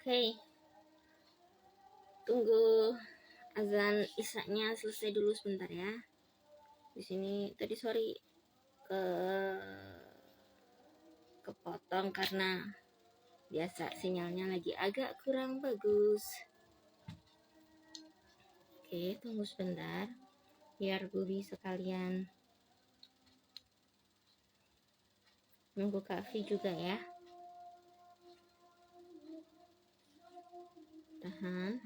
Oke, tunggu azan isya-nya selesai dulu sebentar ya. Di sini tadi sorry ke kepotong karena biasa sinyalnya lagi agak kurang bagus. Oke, tunggu sebentar biar Bubi sekalian nunggu Kak Vi juga ya. Tahan.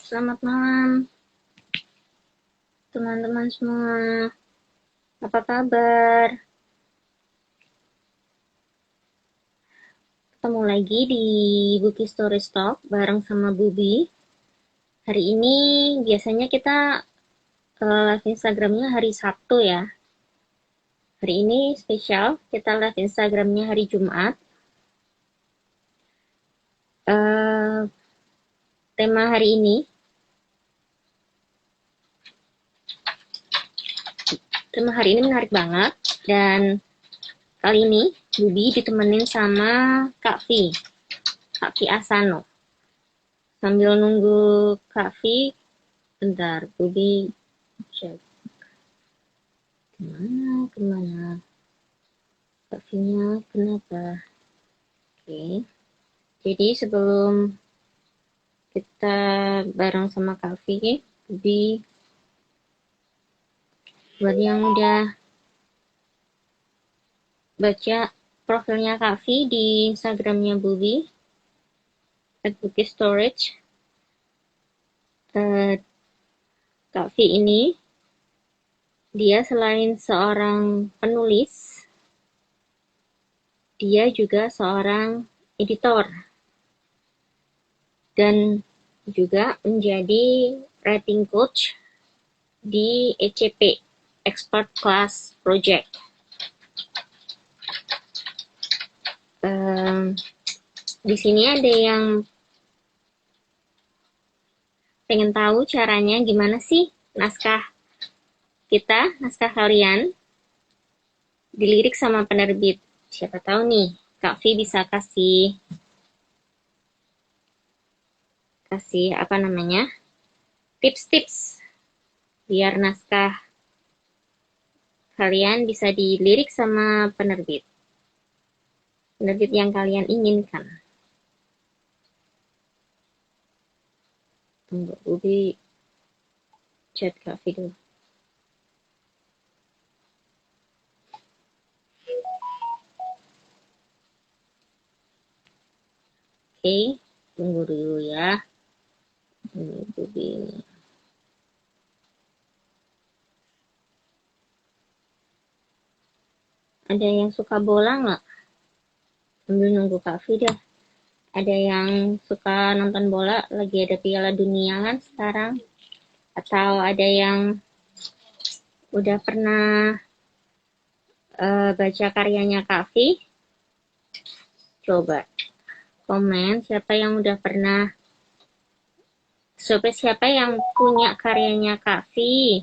Selamat malam teman-teman semua. Apa kabar? Ketemu lagi di Buki Story Talk bareng sama Bubi. Hari ini biasanya kita live Instagramnya hari Sabtu ya. Hari ini spesial, kita live Instagramnya hari Jumat. Tema hari ini menarik banget, dan kali ini Bubi ditemenin sama Kak Vi Asano. Sambil nunggu Kak Vi, bentar, Bubi cek kemana Kak Vi-nya kenapa. Oke, jadi sebelum kita bareng sama Kak Vi, Bubi buat yang udah baca profilnya Kak Vi di Instagramnya Bubi @bukistorage. Kak Vi ini dia selain seorang penulis, dia juga seorang editor dan juga menjadi writing coach di ECP, Expert Class Project. Di sini ada yang pengen tahu caranya gimana sih naskah kalian dilirik sama penerbit. Siapa tahu nih Kak Vi bisa kasih tips-tips biar naskah kalian bisa dilirik sama penerbit yang kalian inginkan. Tunggu, Bubi chat Kak Vi dulu. Oke, tunggu dulu ya. Ini Bubi ini. Ada yang suka bola nggak? Sambil nunggu Kak Vi deh. Ada yang suka nonton bola, lagi ada Piala Dunia kan sekarang? Atau ada yang udah pernah baca karyanya Kak Vi? Coba komen siapa yang punya karyanya Kak Vi.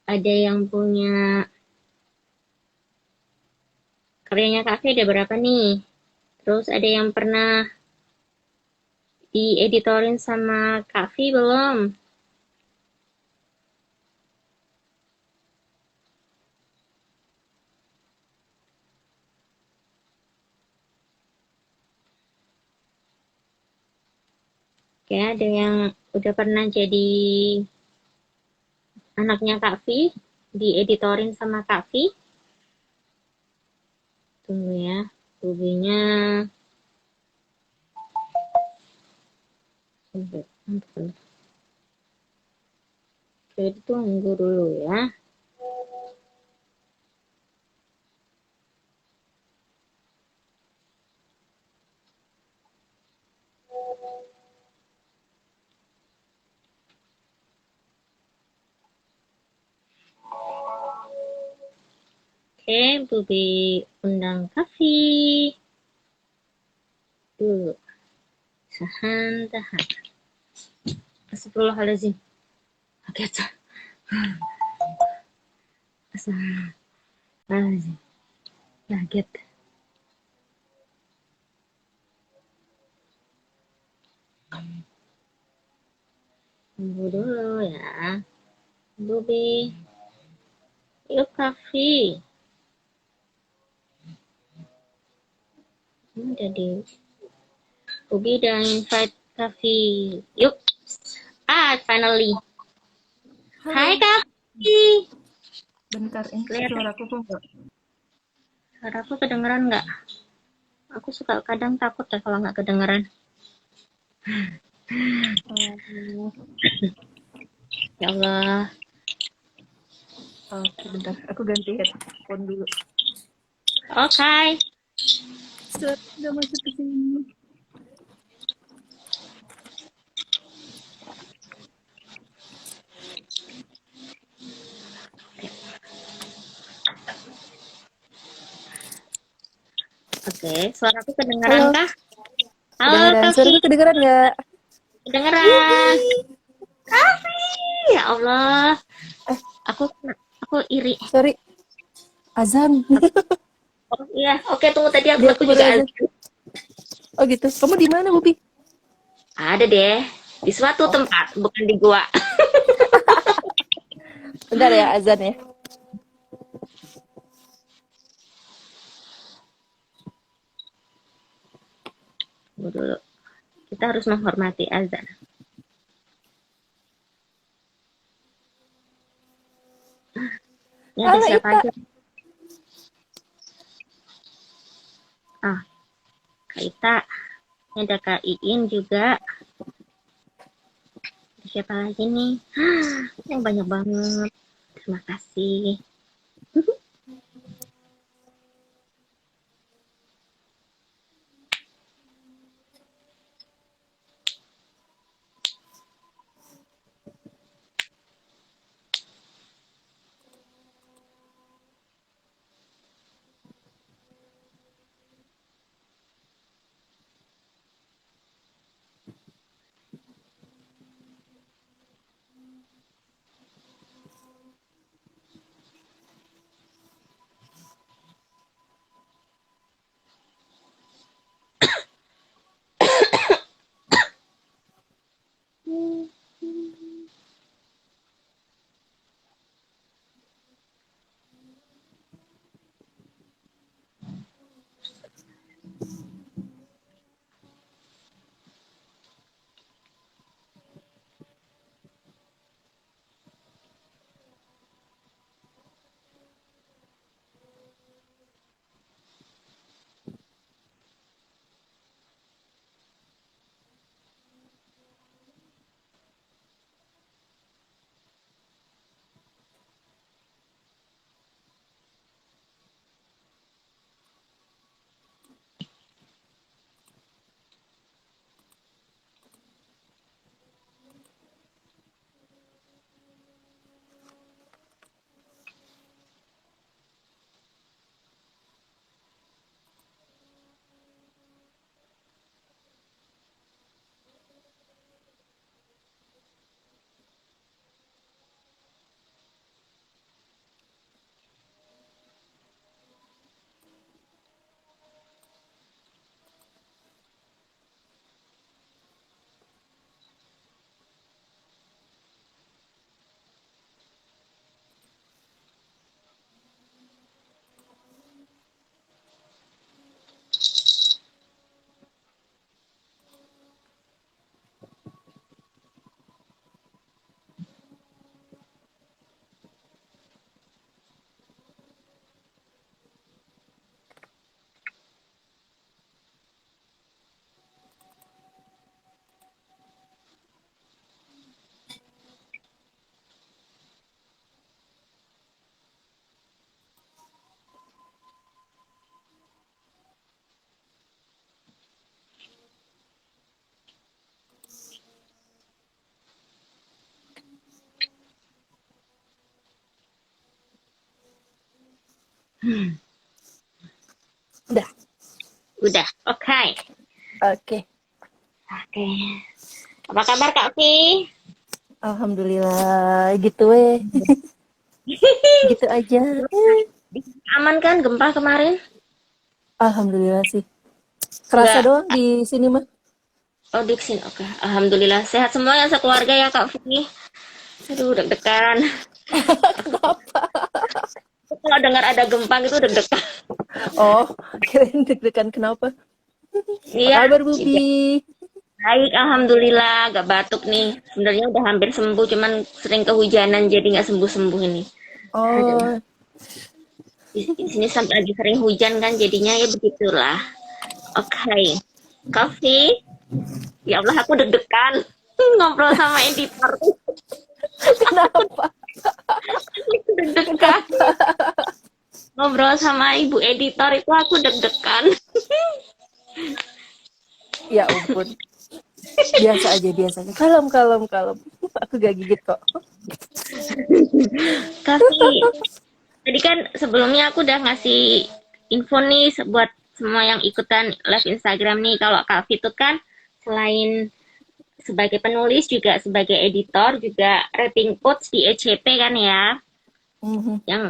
Ada yang punya karyanya Kak Vi ada berapa nih? Terus ada yang pernah dieditorin sama Kak Vi belum? Oke, ada yang udah pernah jadi anaknya Kak Vi, dieditorin sama Kak Vi? Tunggu ya, bubinya Oke, tunggu dulu ya. Oke, Bubi undang Kavi. Dulu. Tahan. Astagfirullahaladzim. Kaget. Astagfirullahaladzim. Kaget. Tunggu dulu ya. Bubi. Yuk, Kavi. Ini jadi Bubi udah invite Kavi. Yuk. Finally. Halo. Hai, Kavi. Bentar, suaraku kok enggak? Suaraku kedengeran nggak? Aku suka kadang takut ya kalau nggak kedengeran. Ya Allah. Oke, bentar. Aku ganti headphone dulu. Oke. Suara udah masuk ke sini. Oke, suaraku kedengeran kah? Halo, Kedengeran. Kavi. Suaraku kedengeran nggak? Kedengeran. Kavi. Ya Allah. Aku iri. Sorry. Azan. Oh iya, oke, tunggu, tadi aku Aku baru juga azan. Oh gitu. Kamu di mana, Bubi? ada deh di suatu tempat, bukan di gua. Bentar ya, azan ya. Tunggu dulu. Kita harus menghormati azan. Ini ada Halo, siapa Ita. aja? Kak Ita. Ini ada Kak Iin juga. Siapa lagi nih? Yang banyak banget. Terima kasih. Udah. Udah, oke. Oke. Oke. Apa kabar Kak Vi? Alhamdulillah gitu weh. Gitu aja. Aman kan gempa kemarin? Alhamdulillah sih. Kerasa Enggak. doang di sini mah. Oh, di sini. Oke. Alhamdulillah sehat semua yang sekeluarga ya Kak Vi. Aduh, deg-degan. Kalau dengar ada gempa gitu deg-degan. Oh, kirain deg-degan kenapa? Apa Iya, kabar iya. Bubi? Baik, alhamdulillah, gak batuk nih. Sebenarnya udah hampir sembuh, cuman sering kehujanan jadi nggak sembuh-sembuh ini. Aduh, Oh, di sini sampai lagi sering hujan kan, jadinya ya begitulah. Oke, Coffee. Ya Allah, aku deg-degan ngobrol sama editor. kenapa? Aku deg-degan ngobrol sama ibu editor itu aku deg-degan. Ya ampun. Biasa aja, biasa aja. Kalem, kalem, kalem. Aku gak gigit kok. Coffee. Tadi kan sebelumnya aku udah ngasih info nih buat semua yang ikutan live Instagram nih. Kalau Kak Fit kan selain sebagai penulis juga sebagai editor juga writing coach di ECP kan ya. Mhm. Yang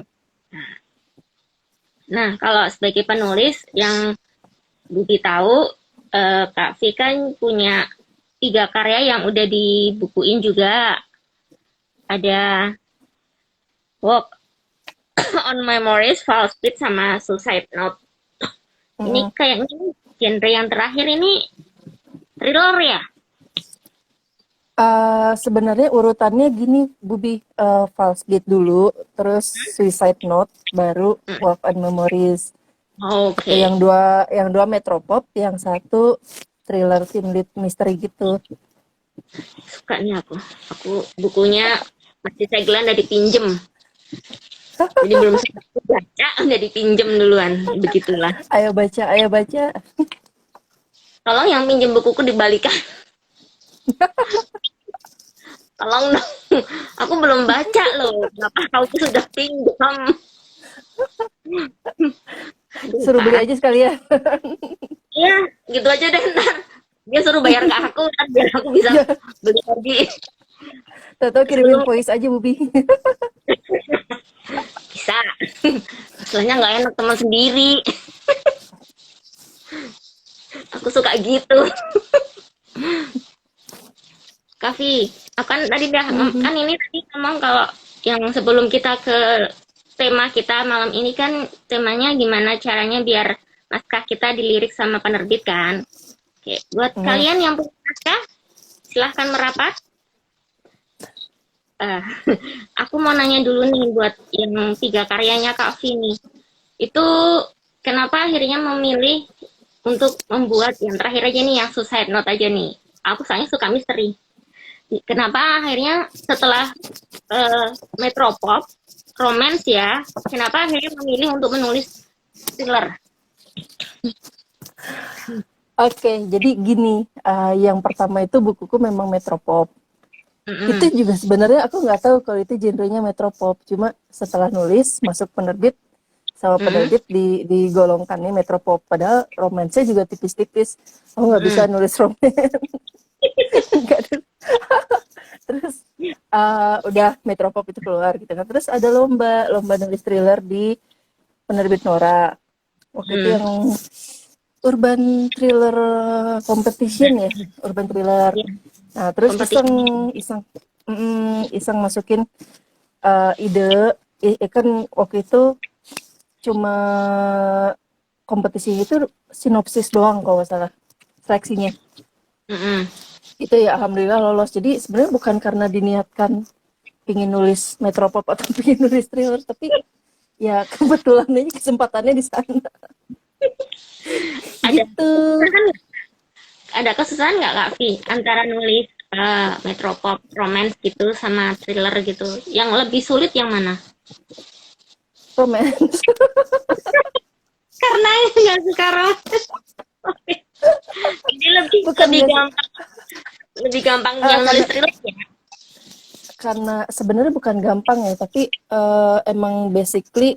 nah kalau sebagai penulis yang Budi tahu Kak Fit kan punya 3 karya yang udah dibukuin juga. Ada Walk on Memories, False Beat sama Suicide Note. Ini Mhm. kayaknya genre yang terakhir ini thriller ya? Sebenarnya urutannya gini, Bubi. False Beat dulu, terus Suicide Note, baru Walk on Memories. Itu Oke, yang dua Metropop, yang satu thriller teen lead misteri gitu. suka nih aku. Aku bukunya masih segelan dari pinjem. Jadi belum sempat baca, udah dipinjem duluan. Begitulah. Ayo baca, ayo baca. Tolong yang pinjem bukuku dibalikan. Tolong dong. Aku belum baca loh. Kenapa kau sudah pinjam? Aduh, Suruh beli parah. aja sekalian. Iya, gitu aja deh ntar. Dia suruh bayar ke aku kan biar aku bisa Ya, beli lagi. tahu kirimin Sebelum voice aja, Bubi. bisa. Soalnya nggak enak teman sendiri. Aku suka gitu. Kavi, akan tadi dah Mhm. kan ini tadi ngomong kalau yang sebelum kita ke tema kita malam ini kan temanya gimana caranya biar naskah kita dilirik sama penerbit kan. Oke, buat Mhm. kalian yang punya naskah, silahkan merapat. Eh, aku mau nanya dulu nih buat yang 3 karyanya Kak Vi nih. Itu kenapa akhirnya memilih untuk membuat yang terakhir aja nih yang Suicide Note aja nih. Aku soalnya suka misteri. Kenapa akhirnya setelah Metropop romance ya, kenapa akhirnya memilih untuk menulis thriller? Oke, jadi gini, yang pertama itu bukuku memang Metropop. Itu Mm-mm. juga sebenarnya aku nggak tahu kalau itu genrenya Metropop. Cuma setelah nulis masuk penerbit sama Mm-mm. penerbit digolongkannya Metropop. Padahal romansnya juga tipis-tipis. Aku nggak bisa Mm-mm. nulis romans. Nggak ada. Terus udah Metropop itu keluar gitu kan. Terus ada lomba nulis thriller di penerbit Nora. Waktu itu Mm. yang urban thriller competition ya, urban thriller. Ya, Nah, terus iseng kompetisi. iseng iseng masukin ide kan waktu itu cuma kompetisi itu sinopsis doang kalau nggak salah seleksinya. Mm-mm. Itu ya alhamdulillah lolos. Jadi sebenarnya bukan karena diniatkan pingin nulis metropop atau pingin nulis thriller, tapi ya kebetulan aja kesempatannya di sana. Ada Gitu. kesusahan nggak? Ada kesusahan nggak Kak Vi antara nulis Metropop romance gitu sama thriller gitu? Yang lebih sulit yang mana? Romance. Karena nggak suka romance. Ini lebih Bukan lebih nggak sih. gampang lebih gampang yang nulis Karena thriller ya. karena sebenarnya bukan gampang ya, tapi emang basically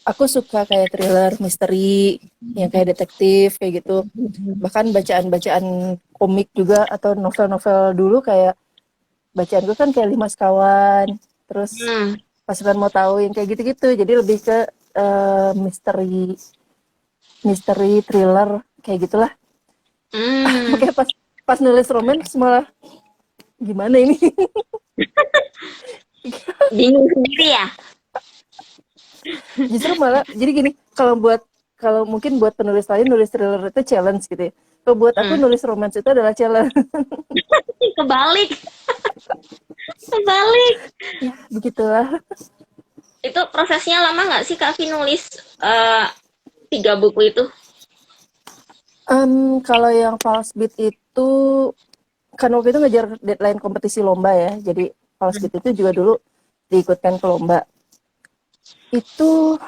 Aku suka kayak thriller, misteri, yang kayak detektif kayak gitu. Bahkan bacaan-bacaan komik juga atau novel-novel dulu kayak bacaanku kan kayak Lima Sekawan. Terus Hmm. pasukan mau tahu yang kayak gitu-gitu. Jadi lebih ke misteri, misteri, thriller kayak gitulah. Hmm. Makanya pas pas nulis romance malah gimana ini? Bingung sendiri ya? Justru malah jadi gini, kalau mungkin buat penulis lain nulis thriller itu challenge gitu ya. Kalau buat aku Hmm. nulis romance itu adalah challenge. Kebalik, kebalik. Ya, begitulah. Itu prosesnya lama nggak sih Kak Vi nulis eh, 3 buku itu? Kalau yang False Beat itu kan waktu itu ngejar deadline kompetisi lomba ya. Jadi False Beat itu juga dulu diikutkan ke lomba. Itu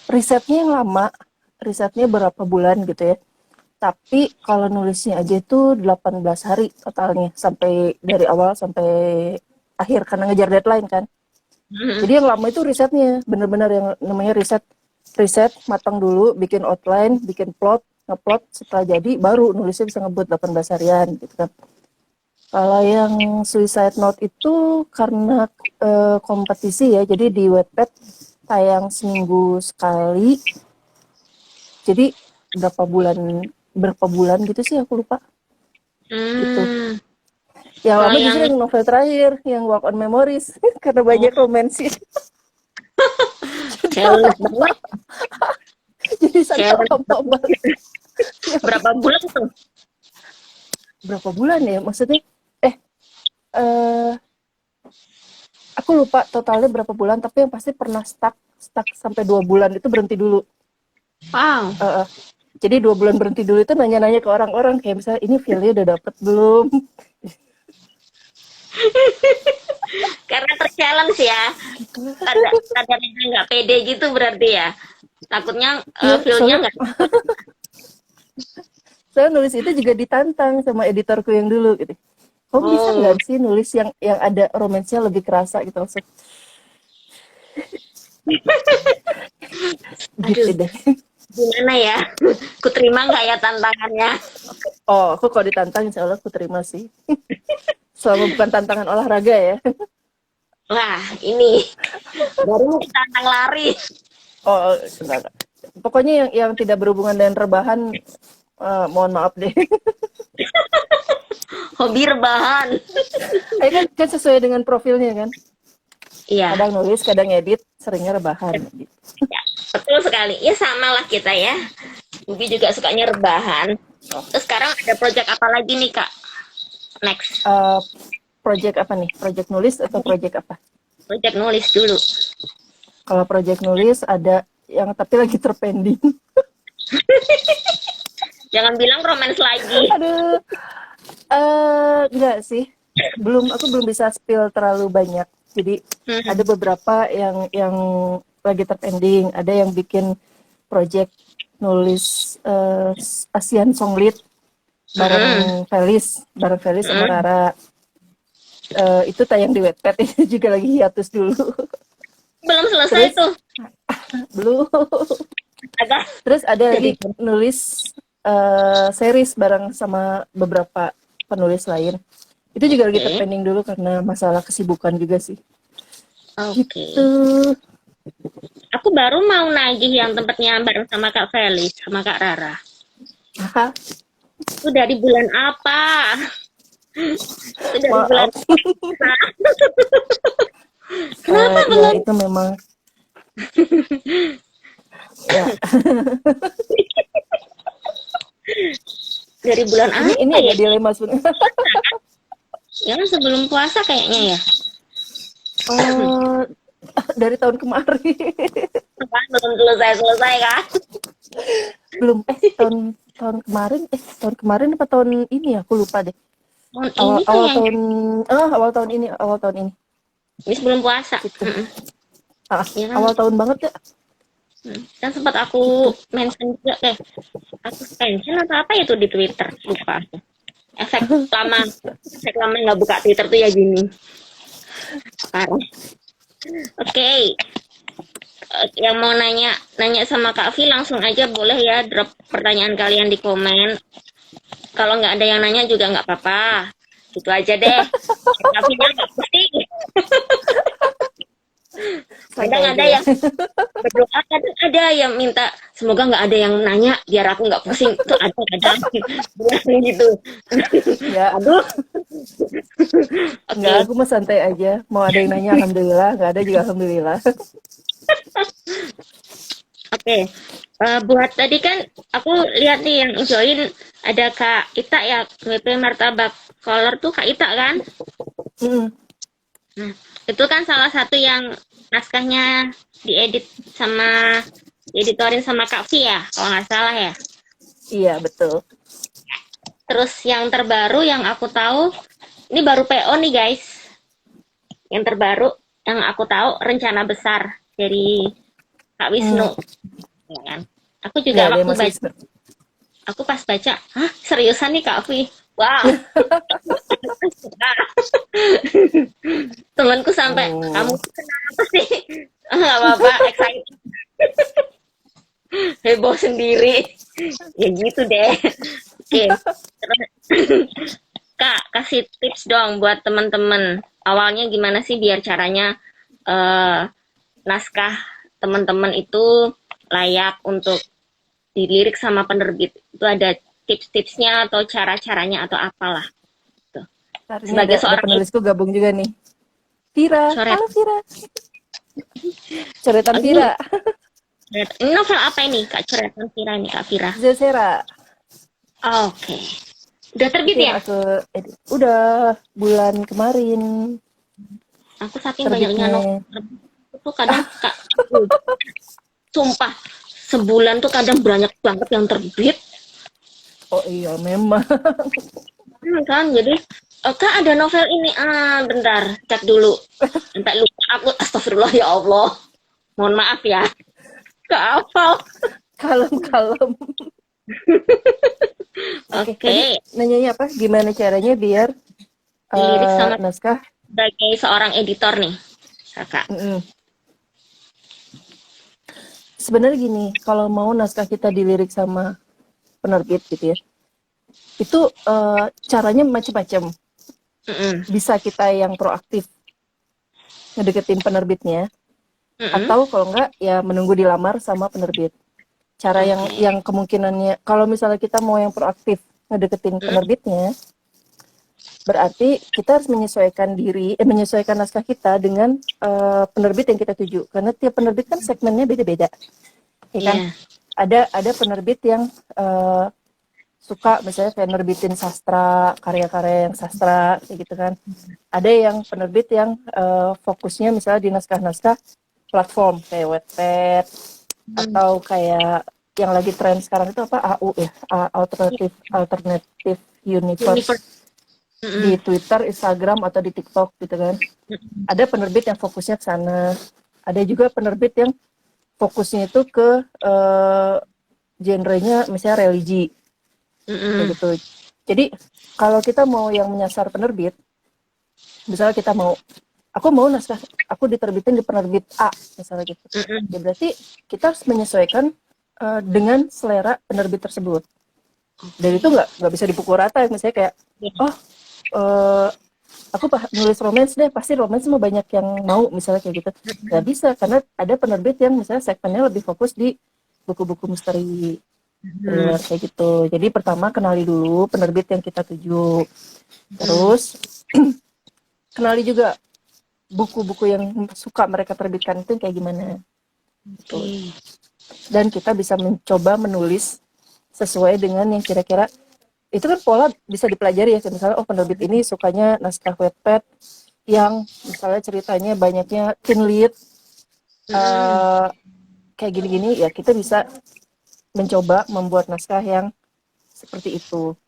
risetnya yang lama, risetnya berapa bulan gitu ya. Tapi kalau nulisnya aja itu 18 hari totalnya sampai dari awal sampai akhir karena ngejar deadline kan. Hmm. Jadi yang lama itu risetnya, bener-bener yang namanya riset, riset matang dulu, bikin outline, bikin plot, ngeplot, setelah jadi baru nulisnya bisa ngebut 18 harian gitu kan. Kalau yang Suicide Note itu karena kompetisi ya, jadi di Wattpad tayang seminggu sekali, jadi berapa bulan gitu sih aku lupa gitu. Hmm. Yang Kalau lama yang justru yang novel terakhir, yang Walk on Memories, karena banyak oh, romansi. challenge banget, Jadi sangat challenge lama banget. banget. Berapa bulan tuh? Berapa bulan ya? Maksudnya, eh, eh, aku lupa totalnya berapa bulan, tapi yang pasti pernah stuck sampai 2 bulan itu berhenti dulu. Wow. Eh, eh. Jadi 2 bulan berhenti dulu itu nanya-nanya ke orang-orang kayak misalnya ini filenya udah dapet belum? Karena terchallenge ya. Kadang-kadang nggak pede gitu berarti ya. Takutnya Iya, feel-nya soalnya nggak. saya nulis itu juga ditantang sama editorku yang dulu gitu. Kamu bisa Oh, nggak sih nulis yang ada romansnya lebih kerasa gitu maksud gitu aduh, deh. gimana ya? Ku terima nggak ya tantangannya? Oh, aku kalau ditantang insya Allah aku terima sih. Selama bukan tantangan olahraga ya. Wah, ini baru tantang lari. Oh, enggak. Pokoknya yang tidak berhubungan dengan rebahan, mohon maaf deh. Hobi rebahan. Kan sesuai dengan profilnya kan. Iya, Kadang nulis, kadang edit, seringnya rebahan. Gitu. ya, betul sekali. Ya sama lah kita ya. Bubi juga sukanya rebahan. Oh. Terus sekarang ada project apa lagi nih Kak? Next. Project apa nih? Project nulis atau project apa? Project nulis dulu. Kalau project nulis ada yang tapi lagi terpending. Jangan bilang romance lagi. Aduh, enggak sih. Aku belum bisa spill terlalu banyak. Jadi ada Hmm. beberapa yang lagi terpending, ada yang bikin project nulis Asian Songlit Hmm. bareng Felis sama Hmm. Rara. Itu tayang di Wattpad itu juga lagi hiatus dulu. Belum selesai Terus tuh. belum. Agak Terus ada jadi. lagi nulis series bareng sama beberapa penulis lain. Itu juga lagi Oke. terpending dulu karena masalah kesibukan juga sih. Oke. Gitu. Aku baru mau nagih yang tempatnya bareng sama Kak Felis, sama Kak Rara. Aha, Itu dari bulan apa? Itu dari bulan maaf. apa? Kenapa Ya belum? itu memang ya Dari bulan ini apa ya? agak dilema sebenarnya. Ya kan sebelum puasa kayaknya ya. Eh, dari tahun kemarin. Kan belum selesai-selesai kan? Belum tahun kemarin apa tahun ini ya? Aku lupa deh. Tahun Awal ini awal kayaknya. tahun awal tahun ini Ini sebelum puasa. gitu. Mm-mm. Ah, Ya kan? awal tahun banget ya Kan sempat aku gitu. mention juga aku mention atau apa itu di Twitter, lupa. Efek lama, efek lama nggak buka Twitter tuh ya gini. Parah. Oke. yang mau nanya sama Kak Vi langsung aja boleh ya drop pertanyaan kalian di komen. Kalau nggak ada yang nanya juga nggak apa-apa. Gitu aja deh. Kak Vi-nya nggak pusing. Kadang Santai aja ada ya. yang berdoa, kadang ada yang minta semoga nggak ada yang nanya biar aku nggak pusing. Itu ada kadang bilang gitu. Nggak, Aduh, nggak, oke. aku mah santai aja. Mau ada yang nanya, alhamdulillah. Nggak ada juga alhamdulillah. Oke. Buat tadi kan aku lihat nih yang join ada Kak Ita ya, WP Martabak Color tuh Kak Ita kan? Mm, Nah, itu kan salah satu yang naskahnya diedit sama dieditorin sama Kak Vi ya, kalau nggak salah ya. iya, betul. Terus yang terbaru yang aku tahu, ini baru PO nih guys. Yang terbaru yang aku tahu rencana besar dari Kak Mm, Wisnu, ya kan? Aku iya, juga deh waktu Mas baca, Wisnu. aku pas baca, hah seriusan nih Kak Vi? Wah, temanku sampai kamu Oh, kenapa sih? Nggak apa-apa, excited, heboh sendiri. Ya gitu deh. Oke, terus Kak, kasih tips dong buat teman-teman. Awalnya gimana sih biar caranya eh, naskah teman-teman itu layak untuk dilirik sama penerbit. Itu ada tips-tipsnya atau cara-caranya atau apalah. Tuh. hari ini Sebagai ada seorang penulisku gabung juga nih. Vira, coret, halo Vira. Coretan ini, Vira. ini novel apa ini Kak Coretan Vira ini Kak Vira? Zesera. Oke. Udah terbit Itu yang ya? aku edit. Udah bulan kemarin Aku saking banyaknya novel terbitnya. itu kadang Kak, sumpah sebulan tuh kadang banyak banget yang terbit. Oh iya, memang. Kan jadi Kak ada novel ini bentar cek dulu sampai lupa aku astagfirullah ya Allah mohon maaf ya Kak hafal. Kalem-kalem. Oke, tadi Oke, nanyanya apa? Gimana caranya biar dilirik sama naskah? sebagai seorang editor nih kakak. Mm-mm. Sebenarnya gini, kalau mau naskah kita dilirik sama penerbit gitu ya, itu caranya macam-macam. Mm-mm. Bisa kita yang proaktif ngedeketin penerbitnya, Mm-mm. atau kalau enggak ya menunggu dilamar sama penerbit. Cara yang Oke. kemungkinannya, kalau misalnya kita mau yang proaktif ngedeketin Mm-mm. penerbitnya, berarti kita harus menyesuaikan naskah kita dengan penerbit yang kita tuju. Karena tiap penerbit kan segmennya beda-beda, ya kan? Iya. Ada penerbit yang suka misalnya kayak nerbitin sastra, karya-karya yang sastra, kayak gitu kan. Ada yang penerbit yang fokusnya misalnya di naskah-naskah platform kayak Wattpad Mm. atau kayak yang lagi tren sekarang itu apa AU ya, alternative Universe. universe Mm-mm. di Twitter, Instagram atau di TikTok gitu kan. Mm-mm. Ada penerbit yang fokusnya ke sana. Ada juga penerbit yang fokusnya itu ke genrenya misalnya religi kayak Mm-mm. gitu. Jadi kalau kita mau yang menyasar penerbit, misalnya kita mau, aku mau naskah aku diterbitin di penerbit A misalnya gitu. Mm-mm. Ya berarti kita harus menyesuaikan dengan selera penerbit tersebut. Dan Oke. itu nggak bisa dipukul rata. Misalnya kayak, Iya. oh uh, aku nulis romance deh, pasti romance semua banyak yang mau misalnya kayak gitu. Nggak bisa karena ada penerbit yang misalnya segmennya lebih fokus di buku-buku misteri, Mm-mm. thriller kayak gitu. Jadi pertama kenali dulu penerbit yang kita tuju. Mm-mm. Terus kenali juga buku-buku yang suka mereka terbitkan itu kayak gimana. Oke. Gitu. Dan kita bisa mencoba menulis sesuai dengan yang kira-kira itu kan pola bisa dipelajari ya. Misalnya oh penerbit ini sukanya naskah Wattpad yang misalnya ceritanya banyaknya teen lead Mm-mm. kayak gini-gini ya kita bisa mencoba membuat naskah yang seperti itu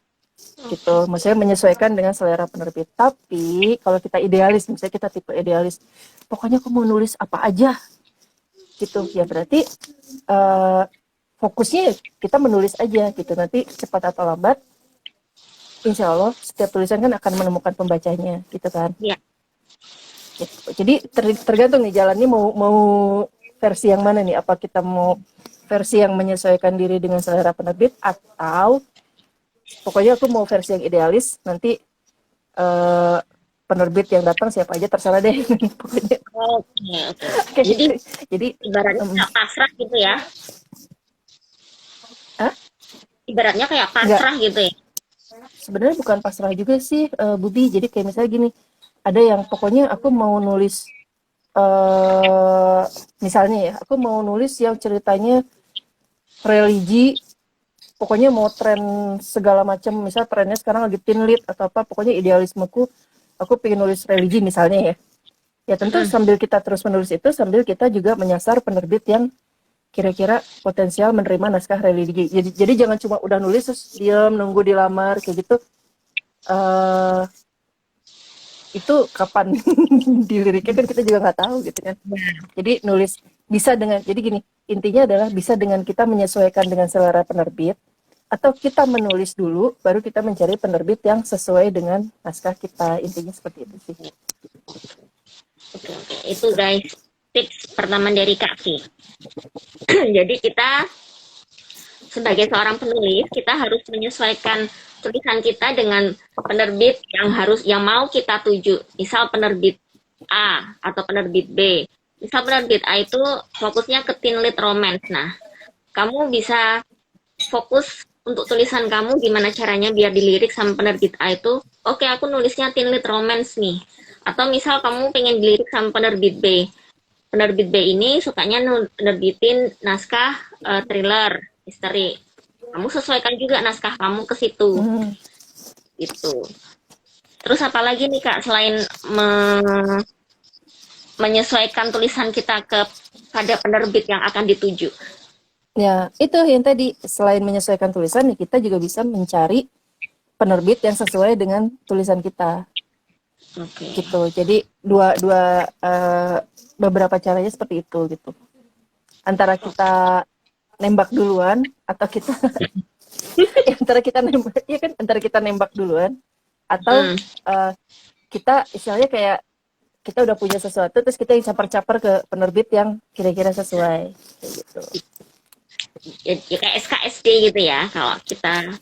gitu. Oke. Maksudnya menyesuaikan dengan selera penerbit. Tapi kalau kita idealis, misalnya kita tipe idealis, pokoknya aku mau nulis apa aja gitu. Ya berarti uh, fokusnya kita menulis aja gitu. Nanti cepat atau lambat, insya Allah setiap tulisan kan akan menemukan pembacanya gitu kan. Iya. Gitu. Jadi tergantung nih jalannya mau mau versi yang mana nih? Apa kita mau versi yang menyesuaikan diri dengan selera penerbit, atau pokoknya aku mau versi yang idealis, nanti eh, penerbit yang datang siapa aja terserah deh. Pokoknya Oke, oke. kayak Jadi gitu. Jadi ibaratnya em, kayak pasrah gitu ya. ah, Ibaratnya kayak nggak, pasrah gitu ya. sebenarnya bukan pasrah juga sih, Bubi. Jadi kayak misalnya gini, ada yang pokoknya aku mau nulis, eh misalnya ya, aku mau nulis yang ceritanya religi, pokoknya mau tren segala macam, misal trennya sekarang lagi teen lit atau apa, pokoknya idealismeku aku pengen nulis religi misalnya ya. Ya tentu Mm-mm. sambil kita terus menulis itu, sambil kita juga menyasar penerbit yang kira-kira potensial menerima naskah religi. Jadi jangan cuma udah nulis terus diam nunggu dilamar kayak gitu. eh itu kapan diliriknya kan kita juga nggak tahu gitu kan. Jadi nulis bisa dengan, jadi gini, intinya adalah bisa dengan kita menyesuaikan dengan selera penerbit, atau kita menulis dulu baru kita mencari penerbit yang sesuai dengan naskah kita. Intinya seperti itu sih. Oke, oke. Itu guys, tips pertama dari Kak V. Jadi kita sebagai seorang penulis, kita harus menyesuaikan tulisan kita dengan penerbit yang mau kita tuju. Misal penerbit A atau penerbit B. Misal penerbit A itu fokusnya ke teen lit romance. Nah, kamu bisa fokus untuk tulisan kamu gimana caranya biar dilirik sama penerbit A itu, oke, aku nulisnya teen lit romance nih. Atau misal kamu pengen dilirik sama penerbit B. Penerbit B ini sukanya nerbitin naskah thriller, misteri. Kamu sesuaikan juga naskah kamu ke situ. Hmm. Itu. Terus apa lagi nih Kak, selain menyesuaikan tulisan kita pada penerbit yang akan dituju? Ya, itu yang tadi, selain menyesuaikan tulisan, kita juga bisa mencari penerbit yang sesuai dengan tulisan kita. Oke. Gitu. Jadi dua beberapa caranya seperti itu gitu. Antara kita nembak duluan atau kita antara kita nembak, ya kan, antara kita nembak duluan atau Hmm. kita istilahnya kayak kita udah punya sesuatu terus kita caper-caper ke penerbit yang kira-kira sesuai kayak gitu. Ya, kayak SKSD gitu ya. Kalau kita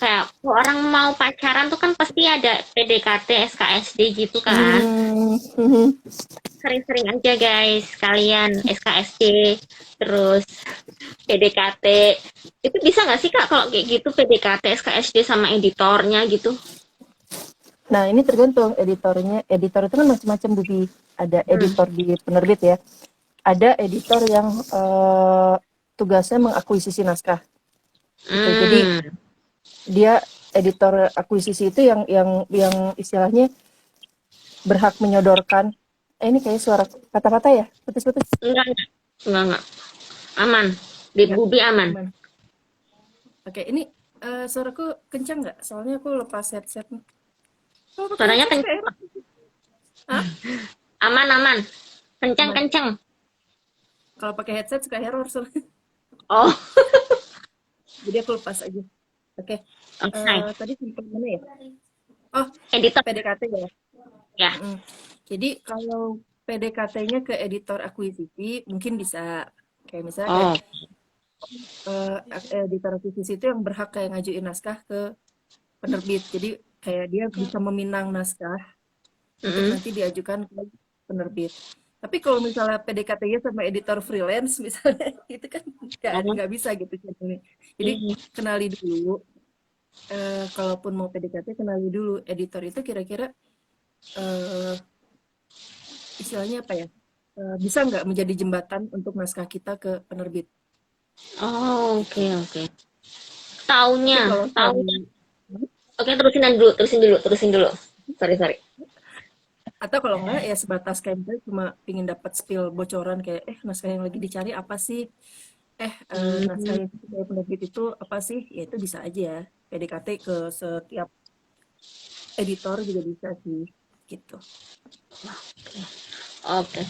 kayak orang mau pacaran tuh kan pasti ada PDKT, SKSD gitu kan. Sering-sering aja guys, kalian SKSD, terus PDKT. Itu bisa nggak sih Kak kalau kayak gitu PDKT, SKSD sama editornya gitu? Nah, ini tergantung editornya. Editor itu kan macam-macam, Bubi. Ada editor di penerbit ya. Ada editor yang tugasnya mengakuisisi naskah. Gitu. Jadi dia editor akuisisi itu yang istilahnya berhak menyodorkan. Ini kayak suara kata-kata ya, putus-putus. Enggak. Aman. Di Bubi aman. Aman. Oke, ini suaraku kencang nggak? Soalnya aku lepas headset. Suaranya kencang. Hah? Aman. Kencang. Kalau pakai headset suka error soalnya. Oh, Jadi aku lepas aja. Oke. oke. Tadi sampai mana ya? Oh, Editor PDKT ya. ya. Jadi kalau PDKT-nya ke editor akuisisi mungkin bisa kayak misalnya Oh, editor akuisisi itu yang berhak kayak ngajuin naskah ke penerbit. Jadi kayak dia bisa meminang naskah untuk nanti diajukan ke penerbit. Tapi kalau misalnya PDKT-nya sama editor freelance misalnya, itu kan nggak bisa gitu. Jadi kenali dulu. Kalaupun mau PDKT, kenali dulu editor itu kira-kira istilahnya apa ya? Bisa nggak menjadi jembatan untuk naskah kita ke penerbit? oh, oke. Tapi Taunya. kalau Oke, terusin dulu. Sorry. atau kalau enggak ya sebatas kayak misalnya cuma pingin dapat spill bocoran kayak naskah yang lagi dicari apa sih, naskah yang dari penerbit itu apa sih, ya itu bisa aja ya PDKT ke setiap editor juga bisa sih gitu. Oke.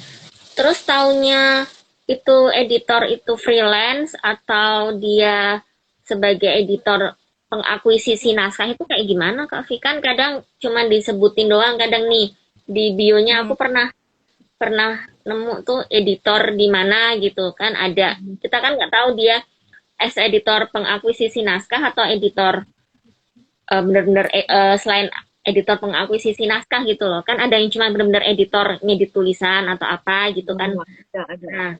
Terus taunya itu editor itu freelance atau dia sebagai editor pengakuisisi naskah itu kayak gimana Kak Vi? Kan kadang cuma disebutin doang, kadang nih di bionya aku pernah pernah nemu tuh editor di mana gitu kan ada. Kita kan nggak tahu dia editor pengakuisisi naskah atau editor bener-bener selain editor pengakuisisi naskah gitu loh. Kan ada yang cuma bener-bener editor ngedit tulisan atau apa gitu kan. Ada. Nah,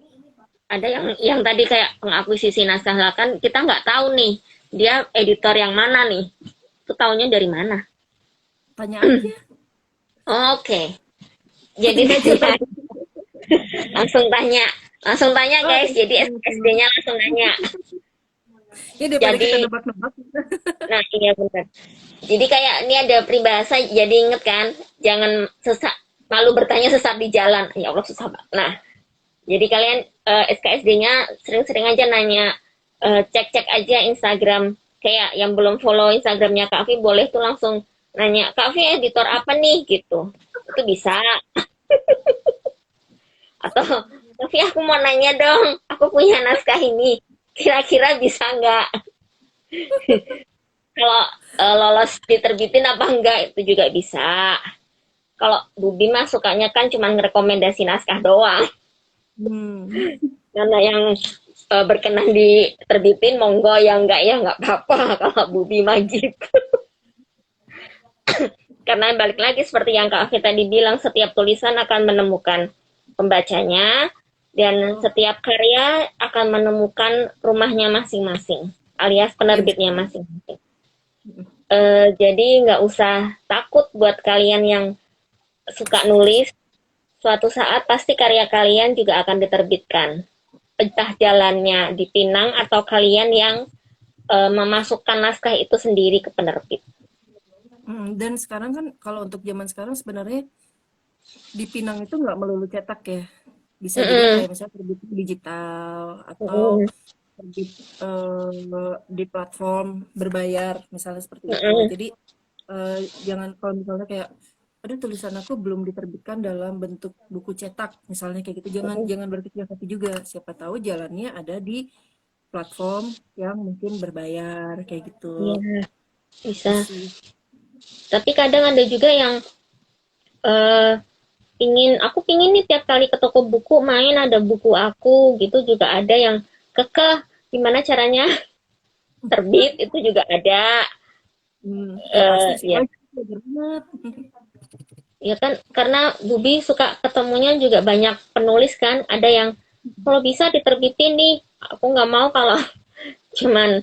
ada yang tadi kayak pengakuisisi naskah lah kan kita nggak tahu nih dia editor yang mana nih. Itu taunya dari mana? Tanya aja. Oke. Jadi Tanya aja tahu. langsung tanya. Langsung tanya Oh, guys. Jadi SKSD-nya langsung nanya. ya daripada kita Jadi, nebak-nebak. nah iya benar. Jadi kayak ini ada peribahasa, jadi inget kan, jangan malu bertanya sesat di jalan. Ya Allah susah banget. Nah, jadi kalian SKSD-nya sering-sering aja nanya, cek-cek aja Instagram. Kayak yang belum follow Instagramnya Kak Afi, boleh tuh langsung nanya, Kak Afi editor apa nih gitu. Itu bisa. Atau, Afi aku mau nanya dong, aku punya naskah ini. Kira-kira bisa nggak? Kalau lolos diterbitin apa enggak itu juga bisa. Kalau Bubi mah sukanya kan cuma ngerekomendasi naskah doang. Hmm. Karena yang berkenan diterbitin monggo, yang enggak ya enggak apa-apa kalau Bubi mah gitu. Karena balik lagi seperti yang Kak Afi tadi bilang, setiap tulisan akan menemukan pembacanya dan setiap karya akan menemukan rumahnya masing-masing alias Iya, penerbitnya masing-masing. Jadi nggak usah takut buat kalian yang suka nulis, suatu saat pasti karya kalian juga akan diterbitkan. Entah jalannya dipinang atau kalian yang memasukkan naskah itu sendiri ke penerbit. Dan sekarang kan kalau untuk zaman sekarang sebenarnya di Pinang itu nggak melulu cetak ya. Bisa juga Mm-mm. kayak misalnya terbit digital atau Mm-mm. terbit di platform berbayar misalnya seperti itu. Mm-mm. Jadi jangan kalau misalnya kayak ada tulisan aku belum diterbitkan dalam bentuk buku cetak misalnya kayak gitu. Jangan Mm-mm. jangan berkecil hati juga. Siapa tahu jalannya ada di platform yang mungkin berbayar kayak gitu. Iya, Itu bisa. sih. Tapi kadang ada juga yang eh aku pingin nih tiap kali ke toko buku main ada buku aku gitu juga ada yang kekeh gimana caranya terbit itu juga ada. Ya pasti sih. Ya Oh, iya, bener banget. ya kan karena Bubi suka ketemunya juga banyak penulis kan ada yang kalau bisa diterbitin nih aku nggak mau kalau cuman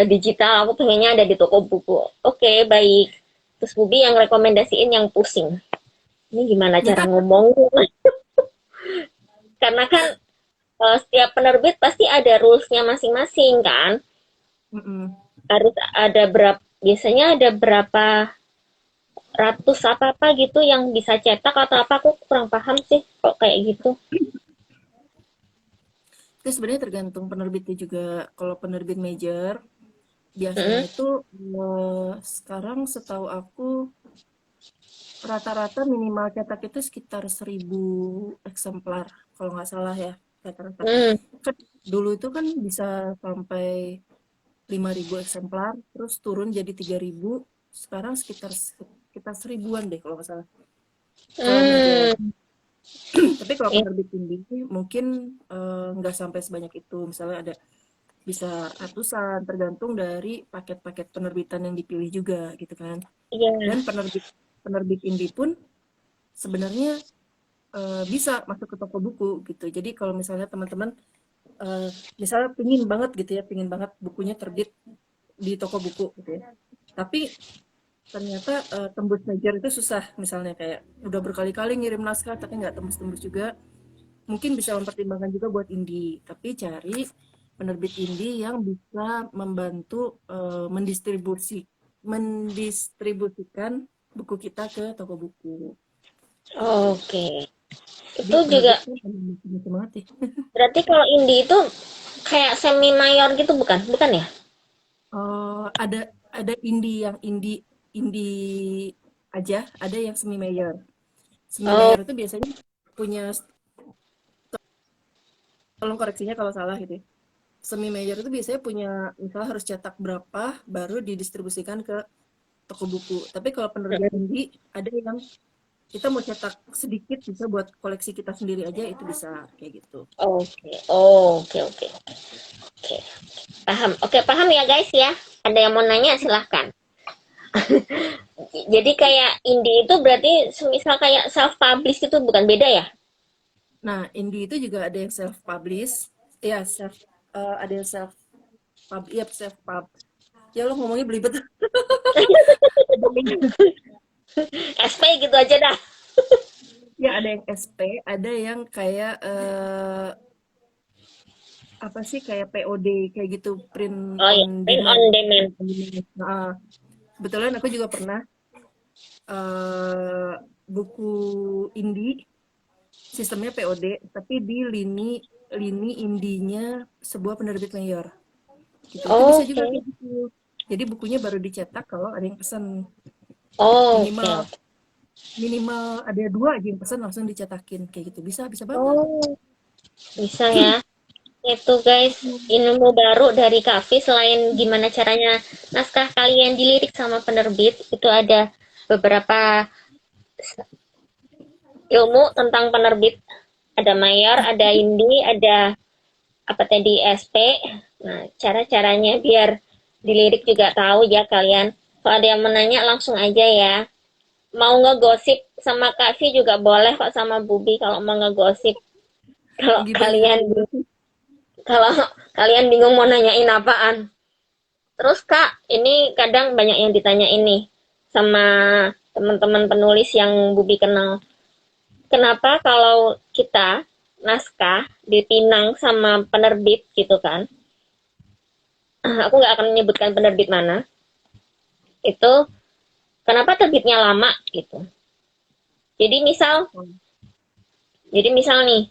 digital aku pengennya ada di toko buku. Oke, baik. Terus Bubi yang rekomendasiin yang pusing ini gimana cara ngomong karena kan setiap penerbit pasti ada rulesnya masing-masing kan Mm-mm. harus ada berapa biasanya ada berapa ratus apa apa gitu yang bisa cetak atau apa aku kurang paham sih kok kayak gitu. Itu sebenarnya tergantung penerbitnya juga. Kalau penerbit major, biasanya Mm-mm. itu sekarang setahu aku rata-rata minimal cetak itu sekitar 1.000 eksemplar, kalau nggak salah ya rata-rata. Mm. Kan dulu itu kan bisa sampai 5.000 eksemplar, terus turun jadi 3.000, sekarang sekitar sekitar 1.000-an deh kalau nggak salah. Kalau major. Mm. Tapi kalau Ya, penerbit indie mungkin nggak sampai sebanyak itu. Misalnya ada bisa ratusan, tergantung dari paket-paket penerbitan yang dipilih juga gitu kan. iya. Dan penerbit penerbit indie pun sebenarnya bisa masuk ke toko buku gitu. Jadi kalau misalnya teman-teman misalnya pingin banget gitu ya, pingin banget bukunya terbit di toko buku gitu ya. Tapi ternyata tembus major itu susah, misalnya kayak udah berkali-kali ngirim naskah tapi nggak tembus-tembus juga, mungkin bisa mempertimbangkan juga buat indie, tapi cari penerbit indie yang bisa membantu mendistribusikan buku kita ke toko buku. Oke. Jadi Itu juga penerbit kan macam-macam banget ya. berarti kalau indie itu kayak semi mayor gitu bukan? Bukan ya? Ada indie yang indie aja, ada yang semi mayor. Semi Oh, mayor itu biasanya punya, tolong koreksinya kalau salah gitu ya. Semi major itu biasanya punya, misalnya harus cetak berapa baru didistribusikan ke toko buku. Tapi kalau penerbit indie ada yang kita mau cetak sedikit bisa buat koleksi kita sendiri aja itu bisa kayak gitu. Oke, oke, oke, oke. Paham. Oke, paham ya guys ya. Ada yang mau nanya silahkan. Jadi kayak indie itu berarti semisal kayak self publish itu bukan beda ya? Nah, indie itu juga ada yang self publish, ya ada yang self pub. Ya lo ngomongnya belibet. Ada yang- SP gitu aja dah. ya ada yang SP, ada yang kayak apa sih kayak POD kayak gitu, print Oh on ya, print demand. on demand. Print on demand. Nah, kebetulan aku juga pernah eh buku indie sistemnya POD tapi di lini indinya sebuah penerbit mayor gitu. Itu bisa juga Oke. kayak gitu. Jadi bukunya baru dicetak kalau ada yang pesan, Oke, minimal oke. minimal ada 2 aja yang pesan langsung dicetakin kayak gitu. Bisa bisa banget. Oh, bisa ya. Itu guys, ilmu baru dari Kavi selain gimana caranya naskah kalian dilirik sama penerbit, itu ada beberapa ilmu tentang penerbit. Ada mayor, ada indie, ada apa tadi SP. Nah, cara-caranya biar dilirik juga tahu ya kalian. Kalau ada yang menanya langsung aja ya. Mau ngegosip sama Kavi juga boleh kok sama Bubi kalau mau ngegosip. Kalau Gimana? kalian kalau kalian bingung mau nanyain apaan. Terus Kak, ini kadang banyak yang ditanya ini sama teman-teman penulis yang Bubi kenal. Kenapa kalau kita naskah dipinang sama penerbit gitu kan? Aku nggak akan menyebutkan penerbit mana. Itu kenapa terbitnya lama gitu. Jadi misal, jadi misal nih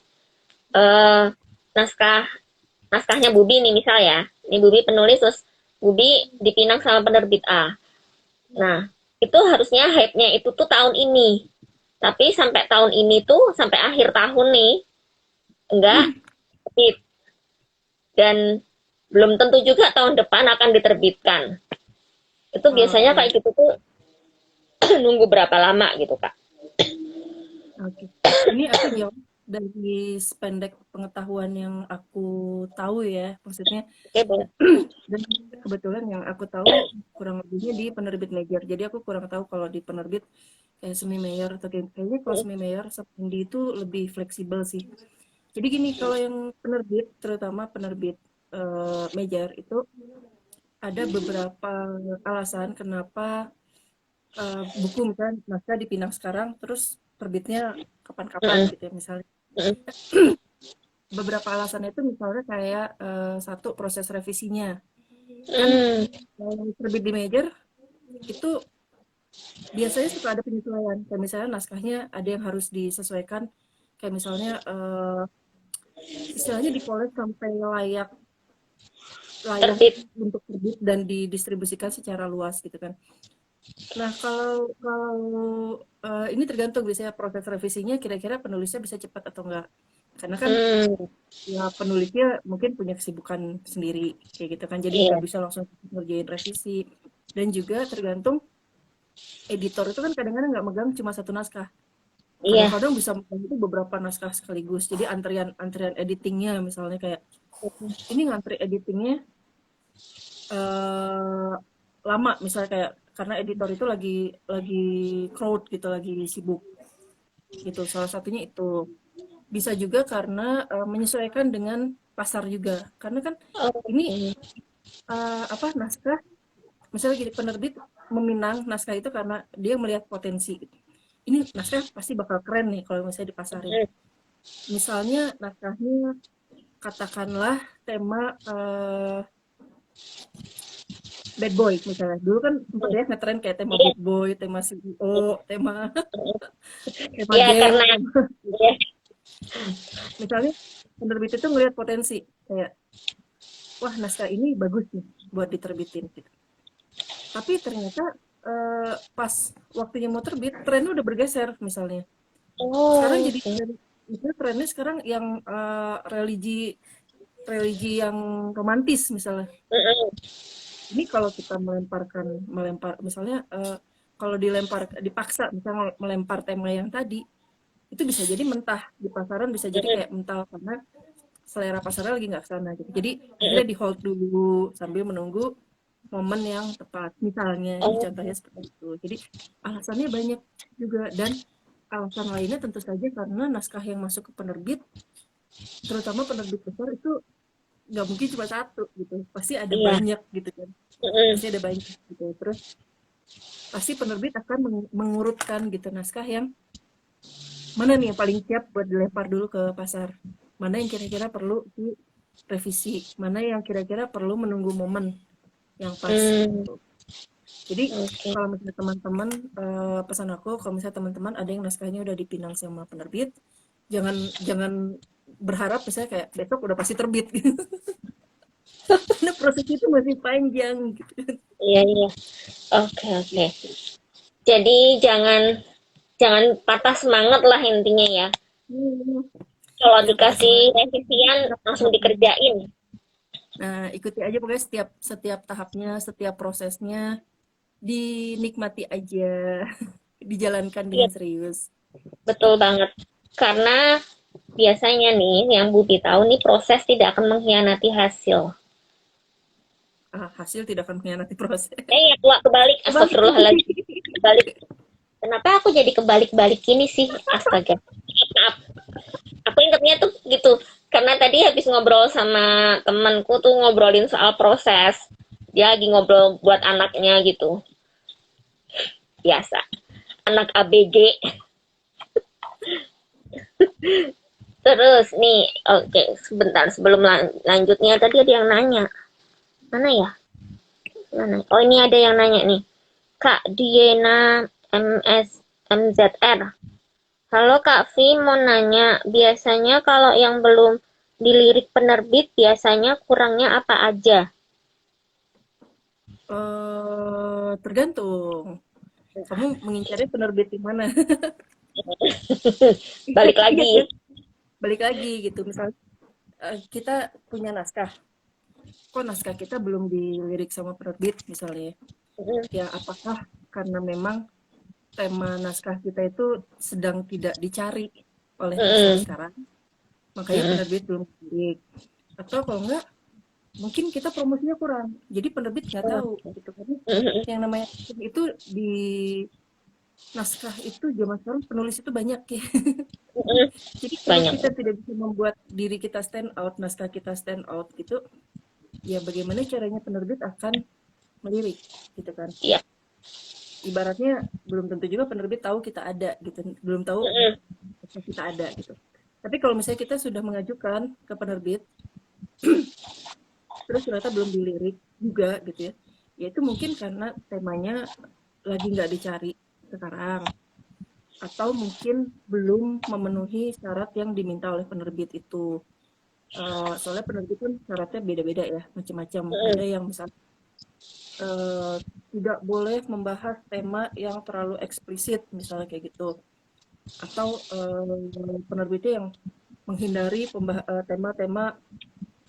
eh, naskah naskahnya Bubi nih misal ya. Ini Bubi penulis terus Bubi dipinang sama penerbit A. Nah, itu harusnya hype-nya itu tuh tahun ini. Tapi sampai tahun ini tuh sampai akhir tahun nih enggak terbit dan belum tentu juga tahun depan akan diterbitkan. Itu Oh biasanya iya, kayak gitu tuh nunggu berapa lama gitu, Kak? oke. Ini aku jawab dari sependek pengetahuan yang aku tahu ya. Maksudnya Oke, boleh. dan kebetulan yang aku tahu kurang lebihnya di penerbit major. Jadi aku kurang tahu kalau di penerbit kayak semi mayor atau kayaknya kalau semi mayor sama indie itu lebih fleksibel sih. Jadi gini, kalau yang penerbit, terutama penerbit major itu ada beberapa alasan kenapa buku misalnya naskah dipinang sekarang, terus terbitnya kapan-kapan Mm-mm. gitu ya misalnya. Mm-mm. Beberapa alasannya itu misalnya kayak satu proses revisinya. Kan Mm. kalau terbit di major itu biasanya suka ada penyesuaian. Kayak misalnya naskahnya ada yang harus disesuaikan. Kayak misalnya istilahnya dipoles sampai layak layak Terbit. untuk terbit dan didistribusikan secara luas gitu kan. Nah, kalau kalau ini tergantung biasanya proses revisinya kira-kira penulisnya bisa cepat atau enggak. Karena kan Mm. ya penulisnya mungkin punya kesibukan sendiri kayak gitu kan. Jadi nggak Iya, bisa langsung ngerjain revisi. Dan juga tergantung editor itu kan kadang-kadang nggak megang cuma satu naskah. iya. Kadang-kadang bisa megang itu beberapa naskah sekaligus. Jadi antrian antrian editingnya misalnya kayak ini ngantri editingnya eh lama misalnya kayak karena editor itu lagi crowd gitu lagi sibuk gitu salah satunya itu bisa juga karena menyesuaikan dengan pasar juga karena kan ini Oke. apa naskah misalnya gini penerbit meminang naskah itu karena dia melihat potensi ini naskah pasti bakal keren nih kalau misalnya dipasarin Mm. misalnya naskahnya katakanlah tema bad boy misalnya dulu kan sempat ya ngetren kayak tema Iya. bad boy tema CEO tema tema Iya, geng karena tema ya, misalnya penerbit itu ngelihat potensi kayak wah naskah ini bagus nih buat diterbitin gitu tapi ternyata pas waktunya mau terbit trennya udah bergeser misalnya sekarang oh, jadi oke. misalnya trennya sekarang yang religi religi yang romantis misalnya Mm-mm. ini kalau kita melempar misalnya kalau dilempar, dipaksa misalnya melempar tema yang tadi, itu bisa jadi mentah di pasaran, bisa jadi Mm-mm. kayak mental karena selera pasarnya lagi nggak ke sana gitu. Jadi Mm-mm. akhirnya di hold dulu sambil menunggu momen yang tepat. Misalnya ini Oh, contohnya seperti itu. Jadi alasannya banyak juga, dan alasan lainnya tentu saja karena naskah yang masuk ke penerbit, terutama penerbit besar itu nggak mungkin cuma satu gitu. Pasti ada iya. banyak gitu kan. Mm-mm. Pasti ada banyak gitu. Terus pasti penerbit akan mengurutkan gitu naskah yang mana nih yang paling siap buat dilempar dulu ke pasar. Mana yang kira-kira perlu direvisi, mana yang kira-kira perlu menunggu momen yang pas Hmm, gitu. Jadi oke. kalau misalnya teman-teman, pesan aku kalau misalnya teman-teman ada yang naskahnya udah dipinang sama penerbit, jangan jangan berharap misalnya kayak besok udah pasti terbit gitu. Karena proses itu masih panjang gitu. Iya, iya. Oke, oke. Gitu. Jadi jangan jangan patah semangat lah intinya ya. Hmm, Kalau jangan patah dikasih semangat. revisian Setiap langsung tahapnya. dikerjain. Nah, ikuti aja pokoknya setiap setiap tahapnya, setiap prosesnya dinikmati aja, dijalankan Iya, dengan serius. betul banget. Karena biasanya nih yang Budi tahu nih proses tidak akan mengkhianati hasil. Hasil tidak akan mengkhianati proses. Ya tua kebalik. Kebalik. Astagfirullahaladzim. Kebalik. Kenapa aku jadi kebalik-balik gini sih? Astaga. Maaf. Aku ingetnya tuh gitu. Karena tadi habis ngobrol sama temanku tuh ngobrolin soal proses. Dia lagi ngobrol buat anaknya gitu. Biasa. Anak ABG. Terus nih, oke, sebentar sebelum lanjutnya tadi ada yang nanya. Mana ya? Mana? Oh, ini ada yang nanya nih. Kak Diena MS MZR. Halo Kak Vi, mau nanya, biasanya kalau yang belum dilirik penerbit, biasanya kurangnya apa aja? Tergantung. Kamu mengincarnya penerbit di mana? Balik Iya lagi. kan? Balik lagi gitu. Misal kita punya naskah. Kok naskah kita belum dilirik sama penerbit misalnya? Ya apakah karena memang tema naskah kita itu sedang tidak dicari oleh pasar sekarang, makanya penerbit belum dilirik. Atau kalau enggak, mungkin kita promosinya kurang. Jadi penerbit nggak tahu gitu kan. Yang namanya itu di naskah itu zaman sekarang penulis itu banyak ya. Jadi kalau Banyak. kita tidak bisa membuat diri kita stand out, naskah kita stand out gitu, ya bagaimana caranya penerbit akan melirik gitu kan. Iya. Ibaratnya belum tentu juga penerbit tahu kita ada gitu, belum tahu kita ada gitu. Tapi kalau misalnya kita sudah mengajukan ke penerbit, terus ternyata belum dilirik juga gitu ya, ya itu mungkin karena temanya lagi nggak dicari sekarang, atau mungkin belum memenuhi syarat yang diminta oleh penerbit itu. Soalnya penerbit kan syaratnya beda-beda ya, macam-macam. Ada yang misalnya tidak boleh membahas tema yang terlalu eksplisit, misalnya kayak gitu. Atau penerbitnya yang menghindari tema-tema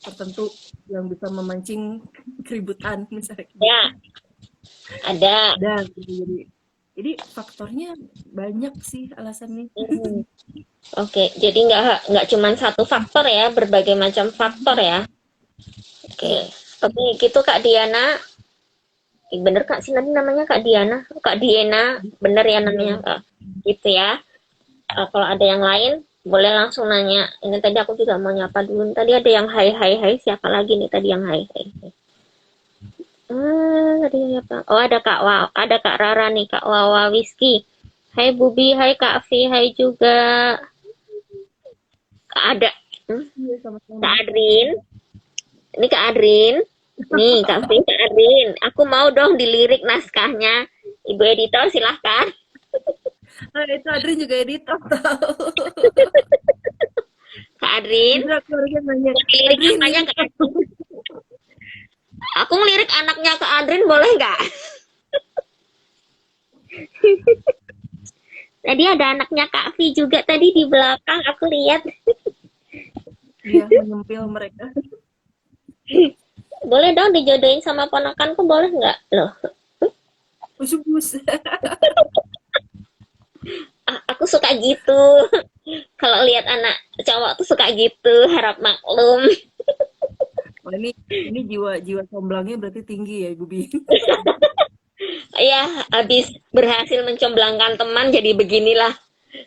tertentu yang bisa memancing keributan, misalnya kayak gitu. Ya, ada. Ada, jadi faktornya banyak sih alasannya. Hmm. Oke, jadi nggak cuma satu faktor ya, berbagai macam faktor ya. Oke, Iya, oke gitu Kak Diana. Bener Kak sih nanti namanya Kak Diana, Kak Diana, bener ya namanya iya. Kak. Gitu ya. Kalau ada yang lain, boleh langsung nanya. Ini tadi aku juga mau nyapa dulu. Tadi ada yang hai hai hai. Siapa lagi nih tadi yang hai hai? Tadi apa? Oh ada Kak Wow, ada Kak Rara nih, Kak Wawa Whisky. Hai Bubi, hai Kak Vi, hai juga Kak Ada. Iya, Kak sama-sama. Adrin. Ini Kak Adrin. Nih Kak Vi, Kak Adrin. Aku mau dong dilirik naskahnya. Ibu editor silahkan. Itu Adrin juga editor tahu. Kak Adrin. Bisa aku harusnya nanya, Mau dilirik Adrin apanya ini Kak Adrin? Aku ngelirik anaknya Kak Adrin boleh nggak? Tadi ada anaknya Kak Vi juga tadi di belakang aku lihat. dia menyempil mereka. Boleh dong dijodohin sama ponakanku boleh nggak? Loh, Bus. Aku suka gitu. Kalau lihat anak cowok tuh suka gitu, harap maklum. Wah, ini jiwa comblangnya berarti tinggi ya, Ibu Bi. Ya, habis berhasil mencomblangkan teman, jadi beginilah